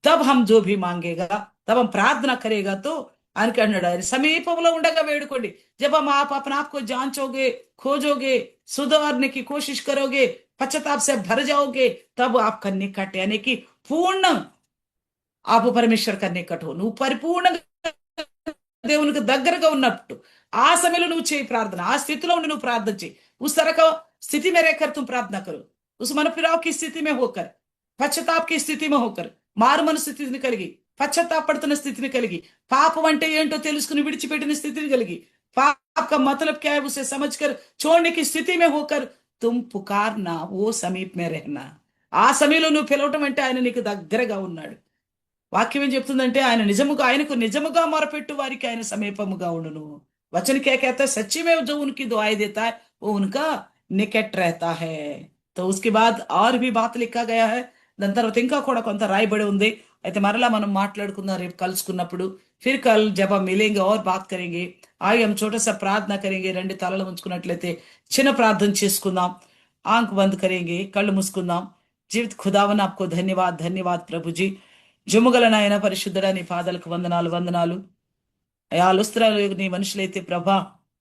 तब हम जो भी मांगेगा तब हम प्रार्थना करेगा तो ఆయనకి అన్నాడు ఆయన సమీపంలో ఉండగా వేడుకోండి जब हम आप अपने आप को जांचोगे खोजोगे सुधारने की कोशिश करोगे पश्चाताप से भर जाओगे तब आपका निकट यानी कि पूर्ण आप परमेश्वर का निकट हो నువ్వు పరిపూర్ణంగా దేవునికి దగ్గరగా ఉన్నట్టు ఆ సమయంలో నువ్వు చేయి ప్రార్థన ఆ స్థితిలో ఉండి నువ్వు ప్రార్థన చేయి उस तरह का स्थिति में रहकर तुम प्रार्थना करो उस मन फिराव की स्थिति में होकर పశ్చాత్తాप की स्थिति में होकर మారు మనసు స్థితిని కలిగి పశ్చాత్తాపడుతున్న స్థితిని కలిగి పాపం అంటే ఏంటో తెలుసుకుని విడిచిపెట్టిన స్థితిని కలిగి पाप का मतलब क्या है उसे समझकर छोड़ने की स्थिति में होकर तुम पुकारना वो समीप में रहना ఆ సమయంలో నువ్వు పిలవటం అంటే ఆయన నీకు దగ్గరగా ఉన్నాడు వాక్యం ఏం చెప్తుందంటే ఆయన నిజముగా ఆయనకు నిజముగా మొరపెట్టు వారికి ఆయన సమీపముగా ఉండును वचन क्या कहता है सच्ची में जो उनकी दुआएं देता है वो उनका निकट रहता है तो उसके बाद और भी बात लिखा गया है దాని తర్వాత ఇంకా కూడా కొంత రాయబడి ఉంది అయితే మరలా మనం మాట్లాడుకుందాం రేపు కలుసుకున్నప్పుడు फिर कल जब हम मिलेंगे और बात करेंगे आइए हम छोटा सा प्रार्थना करेंगे రెండు తలలు ఉంచుకున్నట్లయితే చిన్న ప్రార్థన చేసుకుందాం आंख बंद करेंगे కళ్ళు మూసుకుందాం జీవిత ఖుదావన आपको धन्यवाद धन्यवाद प्रभु जी జుమ్మగల నాయన పరిశుద్ధుడా నీ పాదాలకు వందనాలు వందనాలు అయా లుస్త్రాలు నీ మనుషులైతే ప్రభా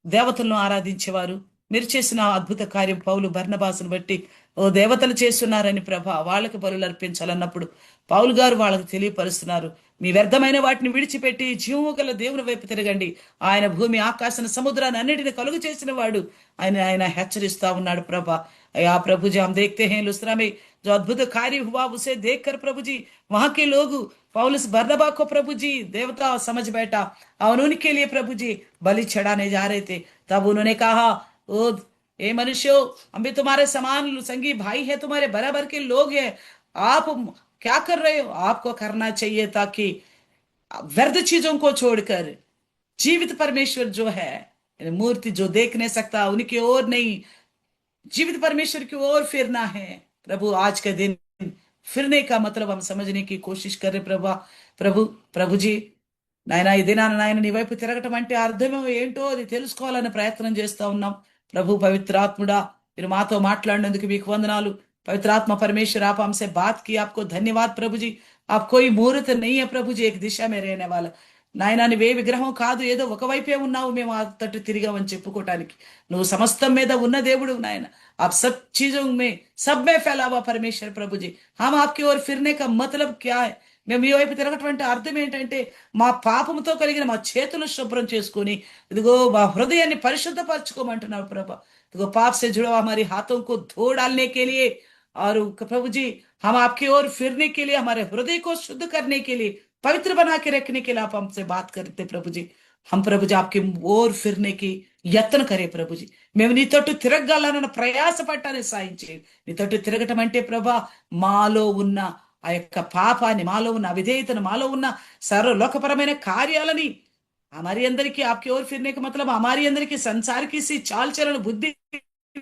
దేవతలను ఆరాధించేవారు మీరు చేసిన అద్భుత కార్యం పౌలు బర్నబాసును బట్టి ఓ దేవతలు చేస్తున్నారని ప్రభా వాళ్ళకి బలులు అర్పించాలన్నప్పుడు పౌలు గారు వాళ్ళకి తెలియపరుస్తున్నారు మీ వ్యర్థమైన వాటిని విడిచిపెట్టి జీవము గల దేవుని వైపు తిరగండి ఆయన భూమి ఆకాశన సముద్రాన్ని అన్నిటిని కలుగు చేసిన వాడు ఆయన హెచ్చరిస్తా ఉన్నాడు ప్రభా अया प्रभु जी हम देखते हैं लुस्त्रा में जो अद्भुत कार्य हुआ उसे देखकर प्रभु जी वहां के लोग पौलुस बरनबा को प्रभु जी देवता समझ बैठा और उनके लिए प्रभु जी बलि चढ़ाने जा रहे थे तब उन्होंने कहा ओ ए मनुष्यों हम भी तुम्हारे समान संगी भाई है तुम्हारे बराबर के लोग हैं आप क्या कर रहे हो आपको करना चाहिए ताकि व्यर्थ चीजों को छोड़कर जीवित परमेश्वर जो है मूर्ति जो देख नहीं सकता उनकी ओर नहीं जीवित परमेश्वर की ओर फिरना है प्रभु आज का दिन फिरने का मतलब हम समझने की कोशिश कर रहे प्रभु प्रभु जी నాయన ఈ దినాన నాయన నీ వైపు తిరగటం అంటే అర్థమేమో ఏంటో అది తెలుసుకోవాలని ప్రయత్నం చేస్తా ఉన్నాం ప్రభు पवित्रात्मुड़ा మీరు మాతో మాట్లాడినందుకు మీకు వందనాలు पवित्रात्मा परमेश्वर आप हमसे बात की आपको धन्यवाद प्रभु जी आप कोई मुहूर्त नहीं है प्रभु जी एक दिशा में रहने वाला నాయన నువ్వే విగ్రహం కాదు ఏదో ఒకవైపే ఉన్నావు మేము ఆ తట్టు తిరిగామని చెప్పుకోవటానికి నువ్వు సమస్తం మీద ఉన్న దేవుడు నాయన आप सब चीजों में सब में फैला हुआ परमेश्वर प्रभु जी हम आपकी ओर फिरने का मतलब क्या है మేము ఈ వైపు తిరగటం అర్థం ఏంటంటే మా పాపంతో కలిగిన మా చేతులు శుభ్రం చేసుకొని ఇదిగో మా హృదయాన్ని పరిశుద్ధపరచుకోమంటున్నావు ప్రభా ఇదిగో पाप से जुड़ा हुआ हमारे हाथों को धो डालने के लिए और प्रभु जी हम आपकी ओर फिरने के लिए हमारे हृदय को शुद्ध करने के लिए पवित्र बना के रखने के लिए आप हमसे बात करते प्रभु जी हम प्रभु जी आपकी ओर फिरने की యత్న కరే ప్రభు जी మేము నీ తట్టు తిరగగాలన్న ప్రయాసపడటానికి సాయం చేయండి నీ తట్టు తిరగటం అంటే ప్రభా మాలో ఉన్న ఆ యొక్క పాపాన్ని మాలో ఉన్న అవిధేయతను మాలో ఉన్న సర్వలోకపరమైన కార్యాలని हमारी अंदर की आपकी ओर फिरने का मतलब हमारी अंदर की संसार की सी चाल चलन बुद्धि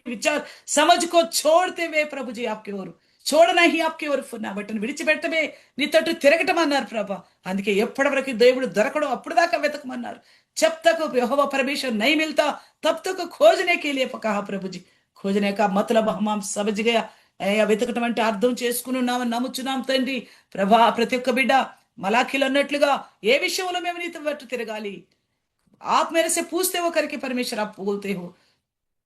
विचार समझ को छोड़ते हुए प्रभु जी आपकी ओर చూడనా ही आपकी ओर फुना బట్టను విడిచిపెట్టమే నీ తట్టు తిరగటం అన్నారు ప్రభా అందుకే ఎప్పటి వరకు దేవుడు దొరకడం అప్పుడు దాకా వెతకమన్నారు जब तक यहोवा परमेश्वर नहीं मिलता तब तक खोजने के लिए कहा प्रभु जी खोजने का मतलब हम समझ गया వెతకటం అంటే అర్థం చేసుకుని ఉన్నామని నమ్ముచున్నాం తండ్రి ప్రభా ప్రతి ఒక్క బిడ్డ మలాఖీలు అన్నట్లుగా ఏ విషయంలో మేము నీతో తట్టు తిరగాలి आप मेरे से पूछते हो करके परमेश्वर आप बोलते हो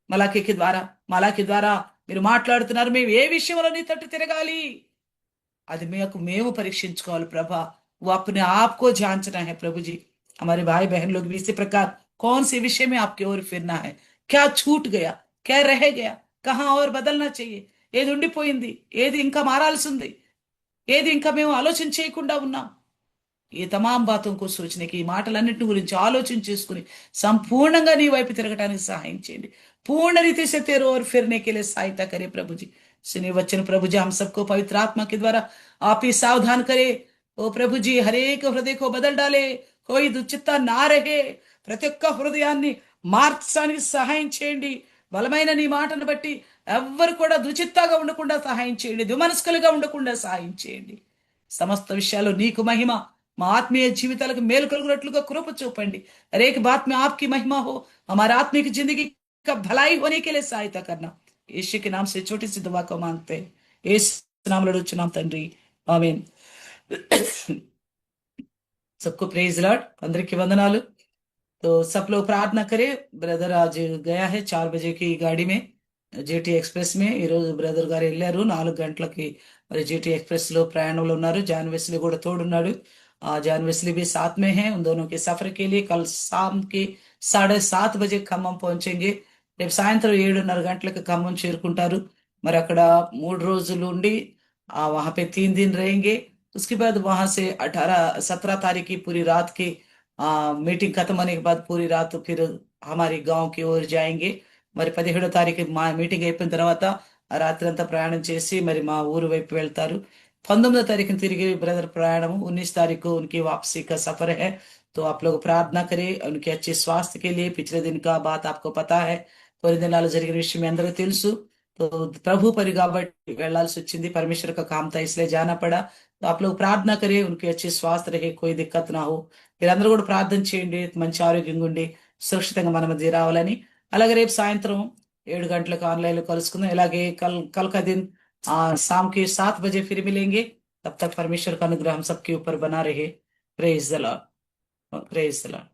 మలాఖీ ద్వారా మీరు మాట్లాడుతున్నారు మేము ఏ విషయంలో నీ తట్టు తిరగాలి అది మేము పరీక్షించుకోవాలి ప్రభా वो अपने आप को जांचना है प्रभु जी हमारे भाई बहन लोग भी इसी प्रकार कौन से विषय में आपकी ओर फिरना है क्या छूट गया क्या रह गया कहाँ और बदलना चाहिए ఏది ఉండిపోయింది, ఏది ఇంకా మారాల్సి ఉంది, ఏది ఇంకా మేము ఆలోచన చేయకుండా ఉన్నాం. ఈ తమాం బాతం కో సూచనకి ఈ మాటలన్నింటి గురించి ఆలోచన చేసుకుని సంపూర్ణంగా నీ వైపు తిరగటానికి సహాయం చేయండి. पूर्ण रीति से तेरे और फिरने के लिए सहायता करे प्रभु जी। सुने वचन प्रभु जी, हम सबको पवित्र आत्मा के द्वारा आप ही सावधान करे। ओ प्रभु जी, हरेक हृदय को बदल डाले, कोई దుశ్చిత్త నా రహే, ప్రతి ఒక్క హృదయాన్ని మార్చడానికి సహాయం చేయండి. బలమైన నీ మాటను బట్టి ఎవ్వరు కూడా దుచిత్తాగా ఉండకుండా సహాయం చేయండి, దుమనస్కులుగా ఉండకుండా సహాయం చేయండి. సమస్త విషయాలు నీకు మహిమ, మా ఆత్మీయ జీవితాలకు మేలు కలుగునట్లుగా కృప చూపండి. हर एक बात में आपकी महिमा हो, हमारे आत्मिक जिंदगी का भलाई होने के लिए सहायता करना। यीशु के नाम से छोटी सी दुआ को मांगते हैं, यीशु नाम लड़ुచున్నాం తండ్రి, ఆమేన్. सबको प्रेज लॉर्ड, అందరికి వందనాలు. तो सब लोग प्रार्थना करें. ब्रदर आज गया है 4 बजे की गाड़ी में, జీటీ ఎక్స్ప్రెస్ में. ఈ రోజు బ్రదర్ గారు వెళ్ళారు 4 గంటలకి. మరి జీటీ एक्सप्रेस లో ప్రయాణంలో ఉన్నారు. జాన్ వెస్లీ కూడా తోడున్నాడు. जान वेस्ली भी साथ में है. उन दोनों के सफर के लिए कल शाम के 7:30 बजे ఖమ్మం పਹੁంచేంगे. రేపు సాయంత్రం 7:30 గంటలకు ఖమ్మం చేరుకుంటారు. మరి అక్కడ 3 రోజులు ఉండి वहां पे 3 दिन रहेंगे. उसके बाद वहां से 17 तारीख की पूरी रात की मीटिंग खत्म होने के बाद पूरी रात फिर हमारे गांव की ओर जाएंगे. మరి 17వ తారీఖు మా మీటింగ్ అయిపోయిన తర్వాత రాత్రి అంతా ప్రయాణం చేసి మరి మా ఊరు వైపు వెళ్తారు. 19వ तारीख తిరిగి ब्रदर प्रयाणम. 19 तारीख को उनकी वापसी का सफर है. तो आप लोग प्रार्थना करें उनके अच्छे स्वास्थ्य के लिए. पिछले दिन का बात आपको पता है, కొన్ని దినాలు జరిగిన విషయం మీ అందరికీ తెలుసు. तो प्रभु पर కాబట్టి వెళ్ళాల్సి వచ్చింది. परमेश्वर का काम था इसलिए जाना पड़ा. तो आप लोग प्रार्थना करें उनके अच्छे स्वास्थ्य रहे, कोई दिक्कत ना हो. మీరందరూ కూడా ప్రార్థన చేయండి, మంచి ఆరోగ్యంగా ఉండి సురక్షితంగా మన మధ్య రావాలని. అలాగే రేపు సాయంత్రం 7 గంటలకు ఆన్లైన్ లో కలుసుకుందాం. ఇలాగే कल का दिन शाम के 7 बजे फिर मिलेंगे. तब तक परमेश्वर का अनुग्रह हम सबके ऊपर बना रहे. Praise the Lord, praise the Lord.